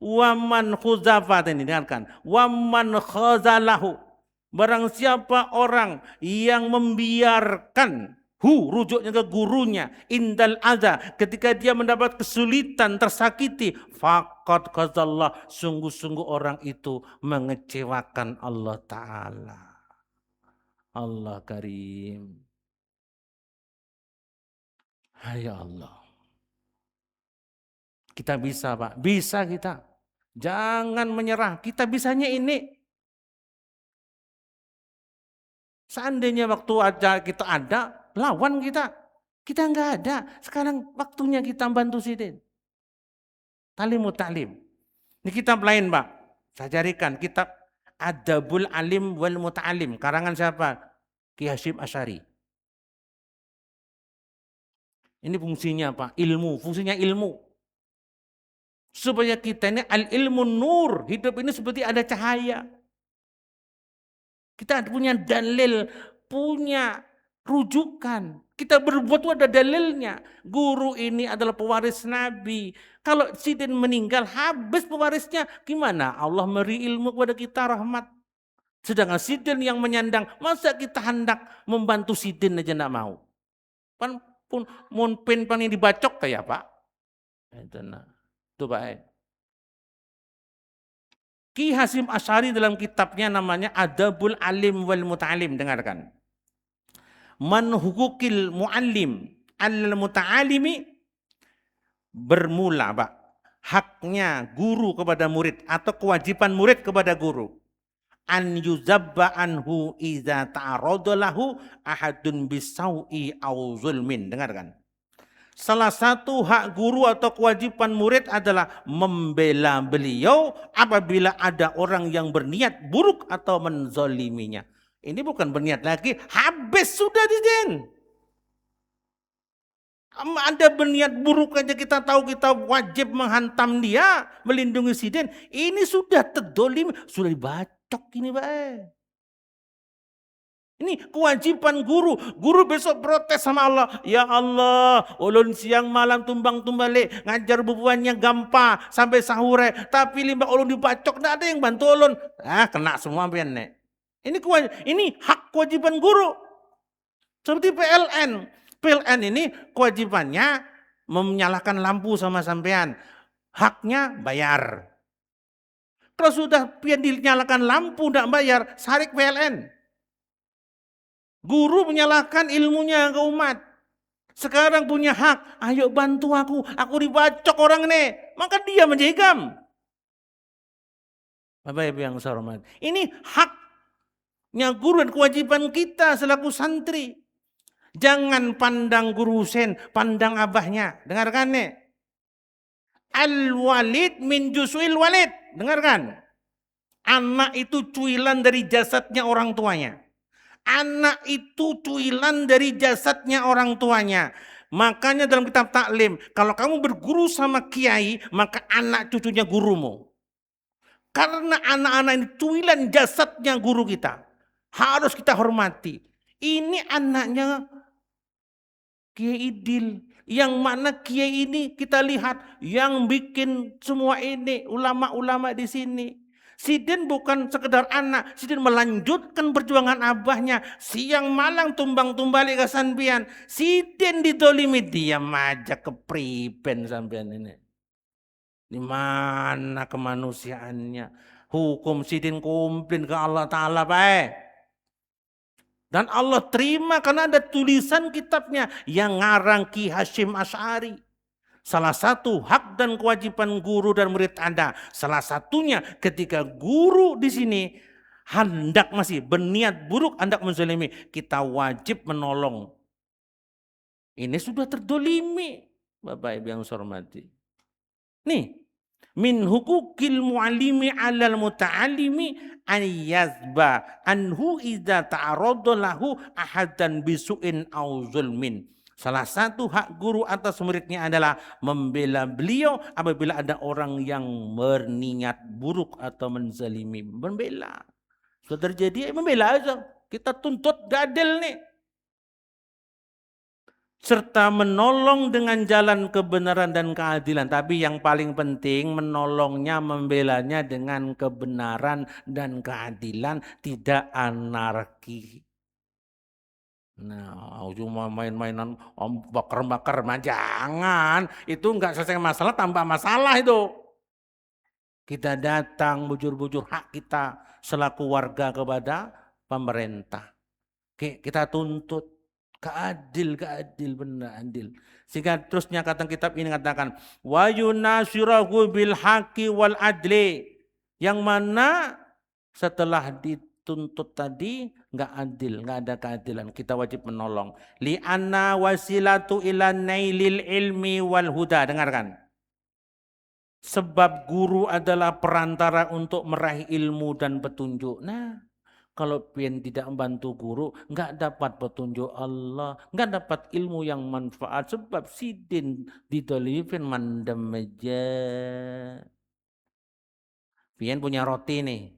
Waman khuzafat ini dengarkan, waman khazalahu, barang siapa orang yang membiarkan rujuknya ke gurunya, indal adza, ketika dia mendapat kesulitan, tersakiti, faqad qadallah, sungguh-sungguh orang itu mengecewakan Allah Ta'ala. Allah Karim. Hai Allah. Kita bisa Pak, bisa kita. Jangan menyerah, kita bisanya ini. Seandainya waktu aja kita ada, lawan kita nggak ada. Sekarang waktunya kita bantu Sidin. Talimut Ta'lim. Ini kitab lain Pak. Saya carikan kitab Adabul Alim wal Muta'alim. Karangan siapa? Ki Hasyim Asy'ari. Ini fungsinya Pak, ilmu. Fungsinya ilmu. Supaya kita ini al-ilmu nur. Hidup ini seperti ada cahaya. Kita punya dalil, punya rujukan. Kita berbuat itu ada dalilnya. Guru ini adalah pewaris Nabi. Kalau Sidin meninggal, habis pewarisnya. Gimana? Allah beri ilmu kepada kita, rahmat. Sedangkan Sidin yang menyandang, masa kita hendak membantu Sidin aja enggak mau? Pun yang dibacok kayak Pak. Itu Pak. Ki Hasyim Asy'ari dalam kitabnya namanya Adabul Alim wal Muta'alim. Dengarkan. Man hukukil mu'allim al-muta'alimi, bermula Pak, haknya guru kepada murid atau kewajiban murid kepada guru, an yuzabba anhu iza ta'arodolahu ahadun bisau'i au zulmin. Dengarkan. Salah satu hak guru atau kewajiban murid adalah membela beliau apabila ada orang yang berniat buruk atau menzoliminya. Ini bukan berniat lagi, habis sudah Sidin. Ada berniat buruk aja kita tahu kita wajib menghantam dia, melindungi Sidin. Ini sudah terdolim, sudah dibacok ini Pak. Ini kewajiban guru. Guru besok protes sama Allah. Ya Allah, ulun siang malam tumbang tumbalik, ngajar bubuannya gampang sampai sahure. Tapi limbah ulun dibacok, tidak ada yang bantu ulun. Kena semua pian nek. Ini hak kewajiban guru. Seperti PLN. PLN ini kewajibannya menyalakan lampu sama sampean. Haknya bayar. Kalau sudah pian dinyalakan lampu tidak bayar, sarik PLN. Guru menyalahkan ilmunya ke umat. Sekarang punya hak, ayo bantu aku dibacok orang ini. Maka dia menjegam. Bapak Ibu yang saya hormati. Ini haknya guru dan kewajiban kita selaku santri. Jangan pandang guru Husain, pandang abahnya. Dengarkan nih. Al-walid min jusuil walid. Dengarkan. Anak itu cuilan dari jasadnya orang tuanya. Anak itu cuilan dari jasadnya orang tuanya. Makanya dalam kitab taklim, kalau kamu berguru sama kiai, maka anak cucunya gurumu. Karena anak-anak ini cuilan jasadnya guru kita. Harus kita hormati. Ini anaknya Kiai Idil. Yang mana kiai ini kita lihat yang bikin semua ini ulama-ulama di sini. Sidin bukan sekedar anak, Sidin melanjutkan perjuangan abahnya. Siang malang tumbang-tumbalik ke sampean. Sidin didolimi, diam aja kepriben sampean ini. Di mana kemanusiaannya? Hukum Sidin komplain ke Allah Ta'ala baik. Dan Allah terima karena ada tulisan kitabnya yang ngarang Ki Hasyim Asy'ari. Salah satu hak dan kewajiban guru dan murid Anda. Salah satunya ketika guru di sini hendak masih berniat buruk, hendak menzalimi, kita wajib menolong. Ini sudah terdolimi, Bapak Ibu yang saya hormati. Nih, min hukukil mu'allimi 'alal muta'allimi an yazba anhu idza ta'arada lahu ahadan bisu'in au zulmin. Salah satu hak guru atas muridnya adalah membela beliau apabila ada orang yang berniat buruk atau menzalimi. Membela. Sudah terjadi, membela aja. Kita tuntut gak adil nih. Serta menolong dengan jalan kebenaran dan keadilan. Tapi yang paling penting menolongnya, membelanya dengan kebenaran dan keadilan. Tidak anarki. Nah, cuma main-mainan bakar-bakar, jangan. Itu enggak selesai masalah, tambah masalah itu. Kita datang bujur-bujur hak kita selaku warga kepada pemerintah. Kita tuntut keadil benar adil. Sehingga terusnya kata kitab ini katakan wa yunasirahu bil haqqi wal adli. Yang mana setelah dituntut tadi nggak adil, nggak ada keadilan, kita wajib menolong. Li'anna wasilatu ila nailil ilmi wal huda. Dengarkan. Sebab guru adalah perantara untuk meraih ilmu dan petunjuk. Nah, kalau pian tidak membantu guru, nggak dapat petunjuk Allah, nggak dapat ilmu yang manfaat. Sebab sidin didolifin mandem aja. Pian punya roti nih,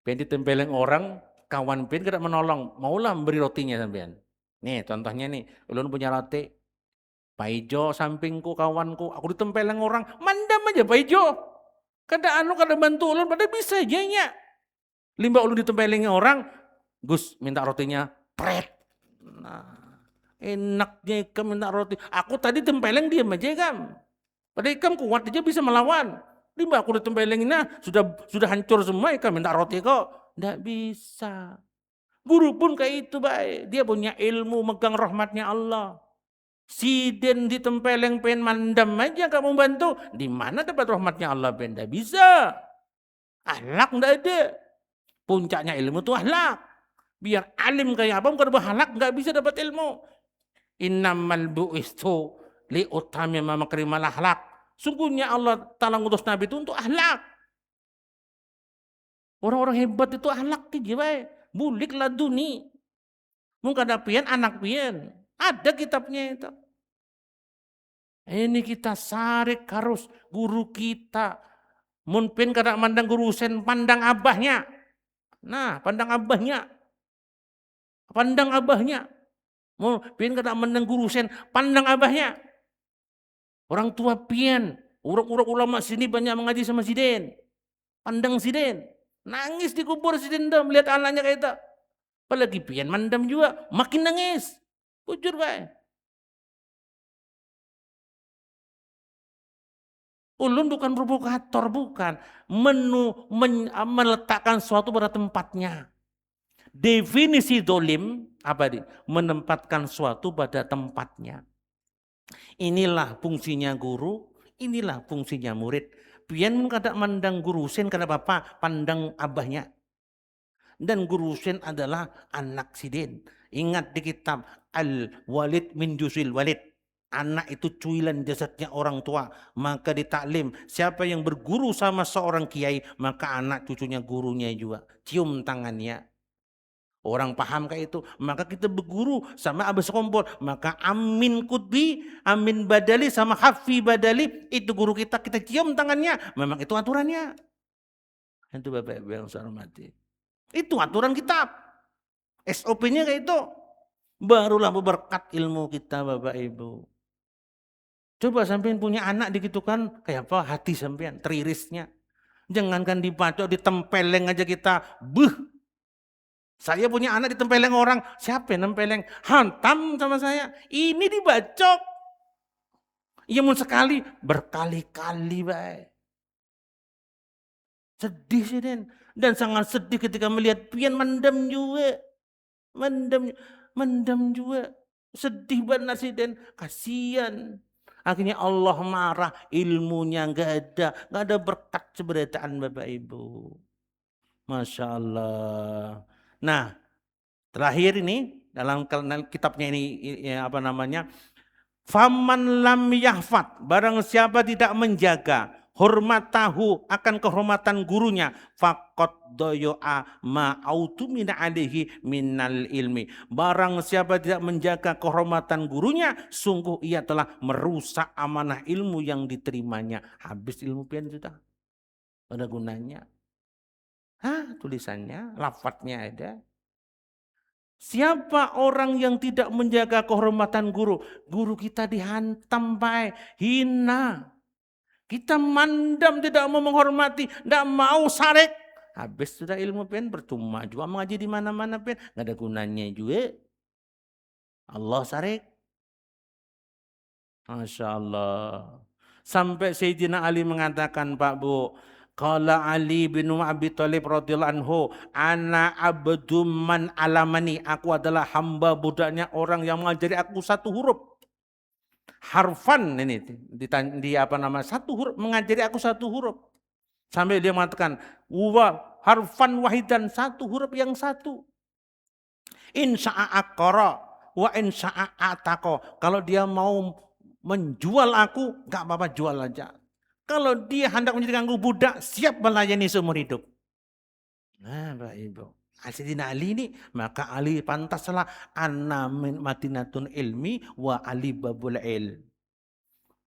pian ditempelin orang, kawan pian tidak menolong, maulah memberi rotinya sampean. Nih contohnya nih, ulun punya roti, Pak Ijo sampingku kawanku, aku ditempelin orang, mandam aja Pak Ijo. Kada bantu ulun, pada bisa aja nya. Limbah ulun ditempelin orang, Gus minta rotinya, pret. Nah, enaknya ikam minta roti. Aku tadi tempeleng diam aja ikam. Pada ikam kuat aja bisa melawan. Limbah aku ditempelinginnya sudah hancur semua, ikam minta roti kok. Tidak bisa. Guru pun kayak itu baik. Dia punya ilmu, megang rahmatnya Allah. Sidin ditempeleng pengen mandam aja kamu bantu. Di mana dapat rahmatnya Allah? Tidak bisa. Ahlak tidak ada. Puncaknya ilmu itu ahlak. Biar alim kayak apa, kalau ahlak nggak bisa dapat ilmu. Innamal bu'istu li utami makrimal ahlak. Sungguhnya Allah Ta'ala ngutus Nabi itu untuk ahlak. Orang-orang hebat itu ahlak aja. Bulik laduni. Mungkin ada pian, anak pian. Ada kitabnya itu. Ini kita sarik harus guru kita. Mungkin kada mandang guru Husain, pandang abahnya. Nah, pandang abahnya. Pandang abahnya. Mau pian kada mandang guru sen, pandang abahnya. Orang tua pian, orang-orang ulama sini banyak mengaji sama siden. Pandang siden. Nangis di kubur siden dah melihat anaknya kayak itu. Apalagi pian mandam juga, makin nangis. Bujur bae. Ulun bukan provokator, bukan. Meletakkan sesuatu pada tempatnya. Definisi dolim, apa di? Menempatkan sesuatu pada tempatnya. Inilah fungsinya guru, inilah fungsinya murid. Pian kada mandang guru sen kada apa pandang abahnya. Dan guru sen adalah anak siden. Ingat di kitab Al-Walid min Juzil Walid. Anak itu cuilan jasadnya orang tua. Maka ditaklim. Siapa yang berguru sama seorang kiai, maka anak cucunya gurunya juga. Cium tangannya. Orang paham kayak itu. Maka kita berguru sama Abah Sekompol. Maka Amin Kutbi, Amin Badali sama Hafi Badali. Itu guru kita. Kita cium tangannya. Memang itu aturannya. Itu Bapak Ibu yang saya hormati. Itu aturan kitab. SOP-nya kayak itu. Barulah berkat ilmu kita Bapak Ibu. Coba sampean punya anak digitukan, kayak apa hati sampean, teririsnya. Jangankan dibacok, ditempeleng aja kita, Saya punya anak ditempeleng orang, siapa yang nempeleng? Hantam sama saya, ini dibacok. Iya mau sekali, berkali-kali baik. Sedih sih dan sangat sedih ketika melihat pian mendam juga. Mendam juga. Sedih banget sih kasihan. Akhirnya Allah marah, ilmunya nggak ada berkat seberataan Bapak Ibu. Masya Allah. Nah, terakhir ini dalam kitabnya ini apa namanya? Faman lam yahfad, barang siapa tidak menjaga hormat tahu akan kehormatan gurunya, faqad doyo'a ma'autu min alihi minal ilmi. Barang siapa tidak menjaga kehormatan gurunya, sungguh ia telah merusak amanah ilmu yang diterimanya. Habis ilmu pian sudah. Ada gunanya. Tulisannya, lafadznya ada. Siapa orang yang tidak menjaga kehormatan guru? Guru kita dihantam baik, hina. Kita mandam tidak mau menghormati, tidak mau sarek. Habis sudah ilmu pen percuma juga mengaji di mana-mana pen, nggak ada gunanya juga. Allah sarek. Masya Allah. Sampai Sayyidina Ali mengatakan Pak Bu, qala Ali bin Abi Thalib radhiyallahu anhu, ana abdum man alamani, aku adalah hamba budaknya orang yang mengajari aku satu huruf. Harfan ini di apa nama satu huruf, mengajari aku satu huruf. Sampai dia mengatakan wa harfan wahidan, satu huruf yang satu. Insya'a aqra wa insya'a ataqo. Kalau dia mau menjual aku, enggak apa-apa jual aja. Kalau dia hendak menjadikan aku budak, siap melayani seumur hidup. Nah, Pak Ibu. Sayyidina Ali ini, maka Ali pantaslah anna min madinatun ilmi wa Ali babul ilm.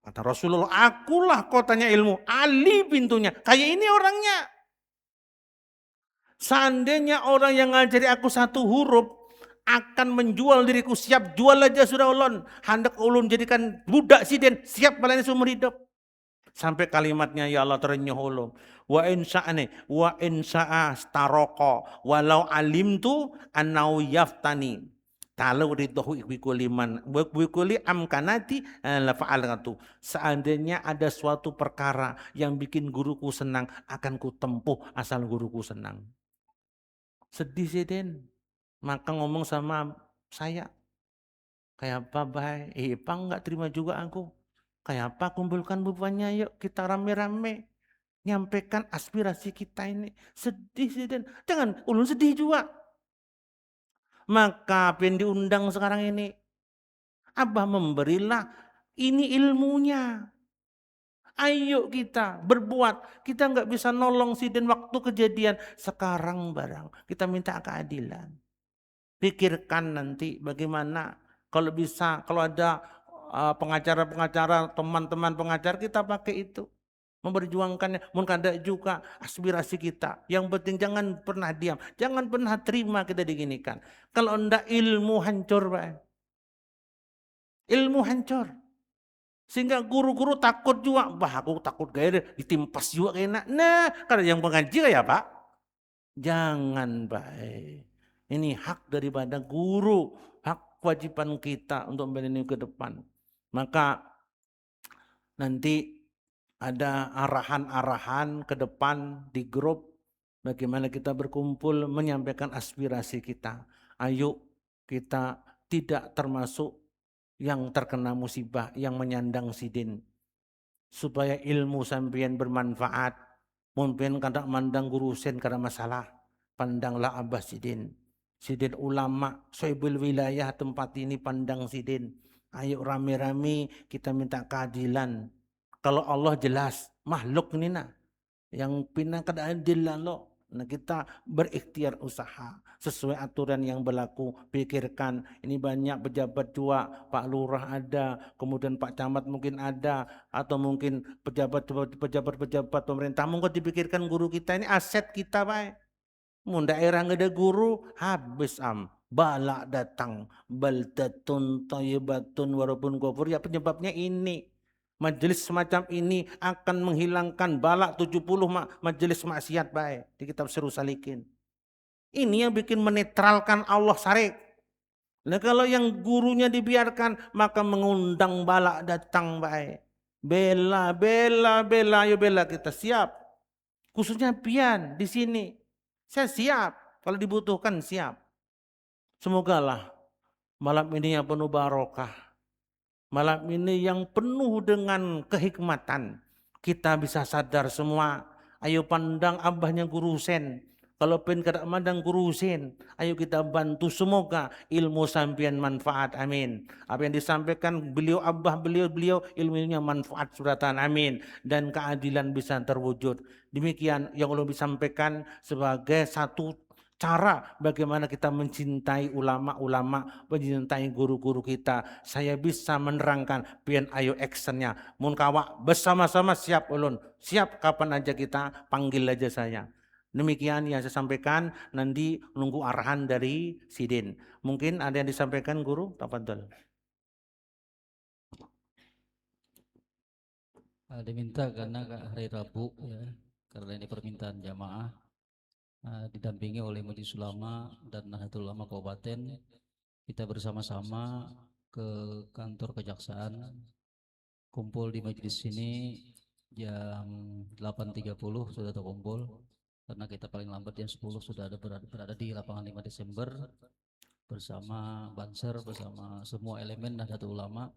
Kata Rasulullah, akulah kotanya ilmu, Ali pintunya. Kayak ini orangnya. Seandainya orang yang ngajari aku satu huruf akan menjual diriku, siap jual aja sudah ulun. Hendak ulun jadikan budak siden, siap melayani seumur hidup. Sampai kalimatnya ya Allah terenyuh ulun. Wa insa'a staroko walau alimtu annau yaftani. Kalau ridho wikuli amkanati la fa'alatu. Seandainya ada suatu perkara yang bikin guruku senang, akan ku tempuh asal guruku senang. Sedih sih Den. Maka ngomong sama saya, kayak apa baik? Pang nggak terima juga aku. Kayak apa, kumpulkan bebannya yuk, kita rame-rame nyampaikan aspirasi kita ini. Sedih sih Dan, jangan ulun sedih juga. Maka pengen diundang sekarang ini, Abah memberilah ini ilmunya. Ayo kita berbuat. Kita nggak bisa nolong si Den waktu kejadian. Sekarang barang kita minta keadilan. Pikirkan nanti bagaimana kalau bisa, kalau ada pengacara-pengacara, teman-teman pengacara, kita pakai itu. memperjuangkannya. Mun kada juga aspirasi kita. Yang penting jangan pernah diam, jangan pernah terima kita diginikan. Kalau ndak ilmu hancur, Pak. Ilmu hancur. Sehingga guru-guru takut juga. Bah, aku takut gaya ditimpas juga kena. Nah, karena yang mengaji ya Pak. Jangan, Pak. Ini hak daripada guru, hak kewajiban kita untuk membela ke depan. Maka nanti ada arahan-arahan ke depan di grup bagaimana kita berkumpul menyampaikan aspirasi kita. Ayo kita tidak termasuk yang terkena musibah, yang menyandang sidin. Supaya ilmu sampean bermanfaat. Mungkin kada mandang guru sen kada masalah. Pandanglah Abah Sidin. Sidin ulama, soibul wilayah tempat ini pandang sidin. Ayo rame-rame kita minta keadilan. Kalau Allah jelas, makhluk ini nah. Yang pinang kada adil lalu. Nah kita berikhtiar usaha sesuai aturan yang berlaku. Pikirkan ini banyak pejabat juga, Pak Lurah ada, kemudian Pak Camat mungkin ada, atau mungkin pejabat pemerintah. Mungkin dipikirkan guru kita ini aset kita, Pak. Mun daerah nggak ada guru habis balak datang baldatun thayyibatun walaupun kufur. Ya penyebabnya ini. Majelis semacam ini akan menghilangkan balak 70 majelis maksiat baik di kitab Sirus Salikin. Ini yang bikin menetralkan Allah Sarik. Nah kalau yang gurunya dibiarkan maka mengundang balak datang baik. Bela, ayo bela kita siap. Khususnya pian di sini. Saya siap kalau dibutuhkan siap. Semogalah malam ini yang penuh barokah. Malam ini yang penuh dengan kehikmatan. Kita bisa sadar semua. Ayo pandang abahnya Guru Husen. Kalau pengen kada mandang Guru Husen, ayo kita bantu. Semoga ilmu sampean manfaat. Amin. Apa yang disampaikan beliau abah beliau ilmunya manfaat suratan. Amin. Dan keadilan bisa terwujud. Demikian yang Allah disampaikan sebagai satu cara bagaimana kita mencintai ulama-ulama, mencintai guru-guru kita. Saya bisa menerangkan, pian ayo actionnya. Mun kawa bersama-sama siap ulun, siap kapan aja kita panggil aja saya. Demikian yang saya sampaikan, nanti nunggu arahan dari Sidin. Mungkin ada yang disampaikan guru, tafadhol. Diminta karena hari Rabu ya, karena ini permintaan jamaah. Didampingi oleh Majelis Ulama dan Nahdlatul Ulama Kabupaten, kita bersama-sama ke kantor kejaksaan, kumpul di majelis ini jam 8.30 sudah terkumpul, karena kita paling lambat jam 10 sudah berada di lapangan 5 Desember bersama Banser, bersama semua elemen Nahdlatul Ulama.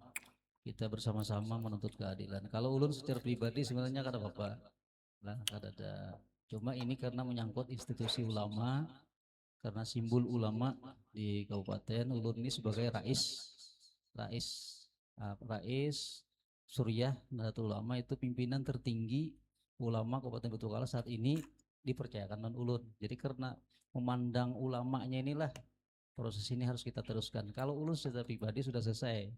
Kita bersama-sama menuntut keadilan. Kalau ulun secara pribadi sebenarnya kada apa-apa lah, kada ada. Cuma ini karena menyangkut institusi ulama, karena simbol ulama di Kabupaten ulun ini sebagai rais Suriah Nahdlatul Ulama, itu pimpinan tertinggi ulama Kabupaten Batu Kala saat ini dipercayakan non ulun. Jadi karena memandang ulamanya inilah proses ini harus kita teruskan. Kalau ulun secara pribadi sudah selesai,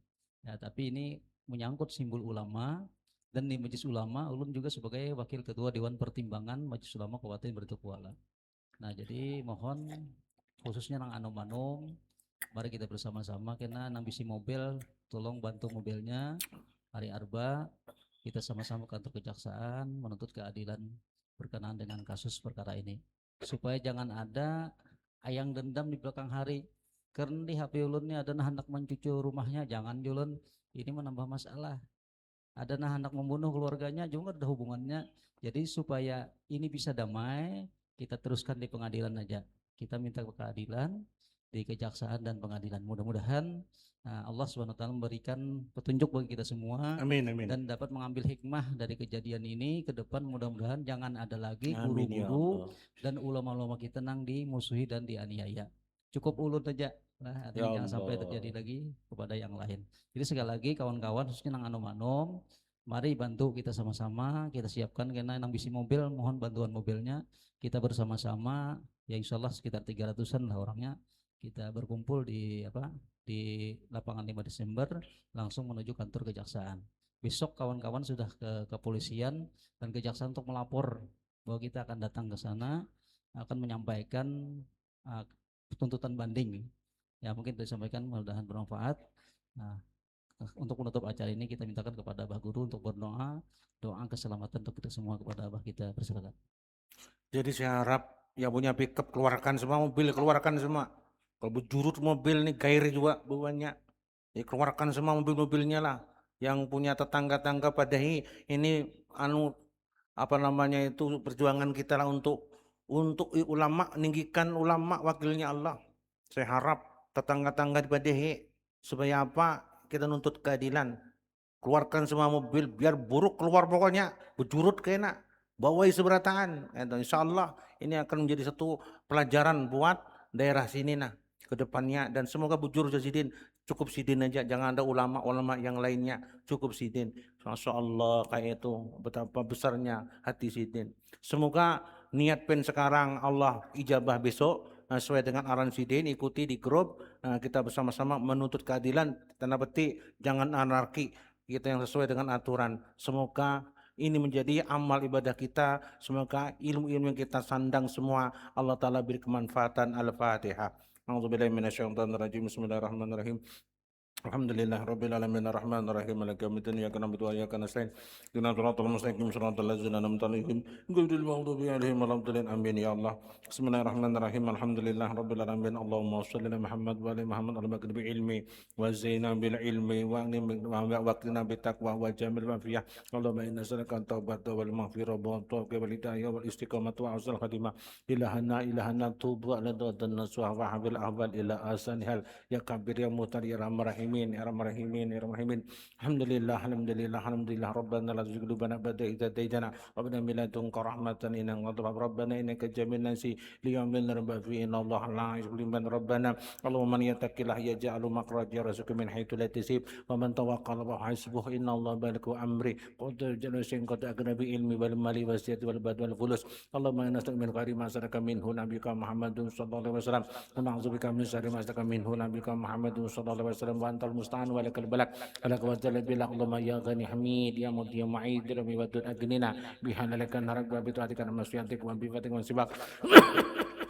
ya, tapi ini menyangkut simbol ulama. Dan di Majelis Ulama, ulun juga sebagai Wakil Ketua Dewan Pertimbangan Majelis Ulama Kabupaten Batu Kuala. Nah jadi mohon khususnya nang anom-anom, mari kita bersama-sama kena nang bisi mobil, tolong bantu mobilnya. Hari Arba kita sama-sama kantor kejaksaan menuntut keadilan berkenaan dengan kasus perkara ini. Supaya jangan ada ayang dendam di belakang hari. Karena di HP ulun ini ada hendak mencuci rumahnya, jangan ulun, ini menambah masalah. Ada anak membunuh keluarganya juga ada hubungannya. Jadi supaya ini bisa damai, kita teruskan di pengadilan aja. Kita minta keadilan di kejaksaan dan pengadilan. Mudah-mudahan Allah SWT memberikan petunjuk bagi kita semua. Amin, amin. Dan dapat mengambil hikmah dari kejadian ini ke depan. Mudah-mudahan jangan ada lagi guru-guru dan ulama-ulama kita nang dimusuhi dan dianiaya. Cukup ulun saja. Nah, jangan sampai terjadi lagi kepada yang lain. Jadi sekali lagi kawan-kawan, khususnya nang anom-anom, mari bantu kita sama-sama, kita siapkan karena nang bisi mobil, mohon bantuan mobilnya. Kita bersama-sama, ya insya Allah sekitar 300-an lah orangnya, kita berkumpul di lapangan 5 Desember langsung menuju kantor kejaksaan. besok kawan-kawan sudah ke kepolisian dan kejaksaan untuk melapor bahwa kita akan datang ke sana, akan menyampaikan tuntutan banding. Ya mungkin disampaikan, mudah-mudahan bermanfaat. Nah, untuk menutup acara ini kita mintakan kepada Abah Guru untuk berdoa, doa keselamatan untuk kita semua kepada Abah kita. Persilakan. Jadi saya harap yang punya pickup keluarkan semua, mobil keluarkan semua. Kalau berjurut mobil nih gair juga bawahnya, ya keluarkan semua mobil-mobilnya lah. Yang punya tetangga-tangga pada ini apa namanya itu perjuangan kita lah untuk ulama, meninggikan ulama wakilnya Allah. Saya harap tetangga-tangga di Padehi supaya apa, kita nuntut keadilan. Keluarkan semua mobil biar buruk keluar, pokoknya berjurut kena bawai seberataan. Insya Allah ini akan menjadi satu pelajaran buat daerah sini nah ke depannya, dan semoga bujur Sidin, cukup Sidin aja, jangan ada ulama-ulama yang lainnya, cukup Sidin. Masya Allah, kayak itu betapa besarnya hati Sidin. Semoga niat pen sekarang Allah ijabah besok sesuai dengan arahan Sidin, ikuti di grup, kita bersama-sama menuntut keadilan, tanda petik jangan anarki, kita yang sesuai dengan aturan. Semoga ini menjadi amal ibadah kita, semoga ilmu-ilmu yang kita sandang semua Allah Ta'ala beri kemanfaatan. Al-Fatihah. A'udzubillahi minasyaitonir rajim. Bismillahirrahmanirrahim. Alhamdulillah rabbil alamin arrahmanir rahim maliki yaumiddin iyyaka na'budu wa iyyaka nasta'in ihdinas siratal mustaqim siratal ladzina an'amta 'alaihim ghairil maghdubi 'alaihim waladdallin amin ya Allah. Bismillahirrahmanirrahim. Alhamdulillah rabbil alamin. Allahumma shalli ala Muhammad wa ali Muhammad al-baqi bil ilmi wa zaina bil ilmi wa waqtina bit taqwa wa jamil mafiyah. Allahumma inna nas'aluka at-taubata wal maghfirah wa tawfiq wal hidayah wal istiqamah wa husnul khatimah. Ilahana tubu ala dan nasuha wa habil ahwal ila asanihal ya kabir ya muhtar ya rahman rahim. Alhamdulillah Rabbana la tuzigh qulubana ba'da idh hadaytana wa hab lana min ladunka rahmatan innaka antal wahhab. Rabbana innaka jamilun nasi liyawmin rabba fi inna Allah la yuhibbu man rabbana. Allahumma man yattaqillah yaj'al makhraja yarzuqhu min haitsu la yahtasib wa man tawakkala fa hasbuhu inna Allah balighu amri qad jalla shay'un qad agna bi ilmi wal mali wasiyati wal bad wal fulus. Allahumma inna nas'aluka min khairi ma sa'alaka minhu nabiyuka Muhammadun sallallahu alaihi wasallam wa na'udzubika min syarri ma sa'alaka minhu nabiyuka Muhammadun sallallahu alaihi wasallam wa المستعان ولك البلاغ لك وجل بالله. اللهم يا غني حميد يا مطيع معيد ربي ودود أغننا بحلالك نرق وبطاعتك نمسياتك وبفتك وانسباق.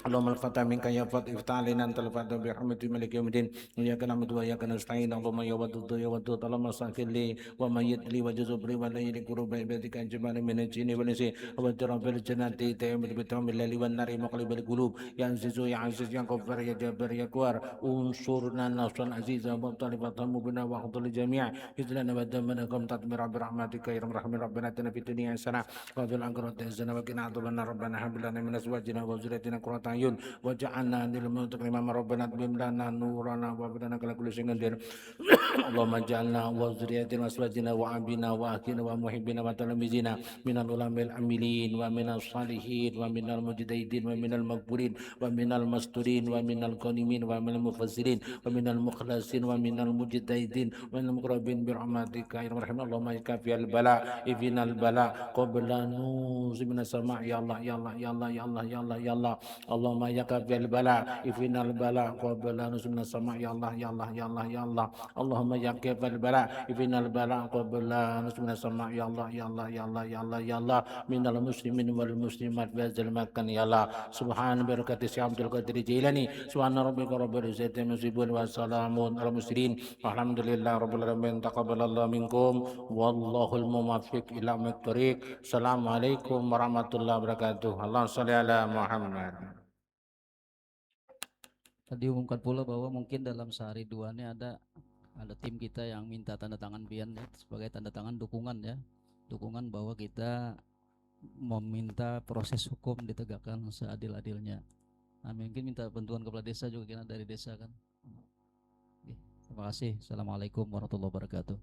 اللهم الفتح منك يا فتح افتح علينا انت الفتح برحمتك مالك يوم الدين اياك نعبد واياك نستعين. اللهم يا ودود يا ودود اللهم صل لي وميت لي وجزبري ولي قرب عبادك انجمان من الجن والانس وترى بالجنات تيمت بتوم الليل والنار مقلب القلوب يا عزيز يا عزيز يا غفار يا جبار يا كوار انصرنا نصرا عزيزا مطلبا بنا واخذ الجميع اذلنا ودمنا قم تطمر برحمتك يا رحمن ربنا اتنا في الدنيا حسنه وفي الاخره حسنه وقنا عذاب النار. ربنا هب لنا من ازواجنا وذريتنا قرة أعين وجعلنا للمتقين إماما. ربنا اتمم لنا نورنا واغفرنا على كل شيء قدير. اللهم اجعلنا وذريتنا وازواجنا وابينا واهلنا ومحبنا وتلاميذنا من العلماء العاملين ومن الصالحين ومن المجتهدين ومن المغفورين ومن المستورين ومن الغانمين ومن المفسرين ومن المخلصين ومن المجتهدين ومن المقربين برحمتك يا ارحم. اللهم اكفي البلاء افنا البلاء قبل نزول من السماء يا الله يا الله يا الله يا الله يا الله يا الله. اللهم يكفي البلاء افنا البلاء قبل نزول من السماء يا الله يا الله يا الله يا الله. اللهم يكفي البلاء افنا البلاء قبل نزول من السماء يا الله يا الله يا الله يا الله يا الله. من المسلمين والمسلمات في هذا المكان يا الله. سبحان بركة الشيخ عبد القادر الجيلاني سبحان ربك رب العزة عما يصفون وسلام على المرسلين والحمد لله رب العالمين. تقبل الله منكم والله الموفق إلى الطريق. السلام عليكم ورحمة الله وبركاته. اللهم صل على محمد. Tadi umumkan pula bahwa mungkin dalam sehari dua ini ada tim kita yang minta tanda tangan pian ya, sebagai tanda tangan dukungan ya, dukungan bahwa kita meminta proses hukum ditegakkan seadil-adilnya. Nah, mungkin minta bantuan kepala desa juga karena dari desa kan. Terima kasih. Assalamualaikum warahmatullahi wabarakatuh.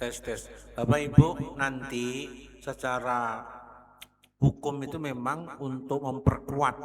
Tes. Bapak Ibu, nanti secara hukum itu memang untuk memperkuat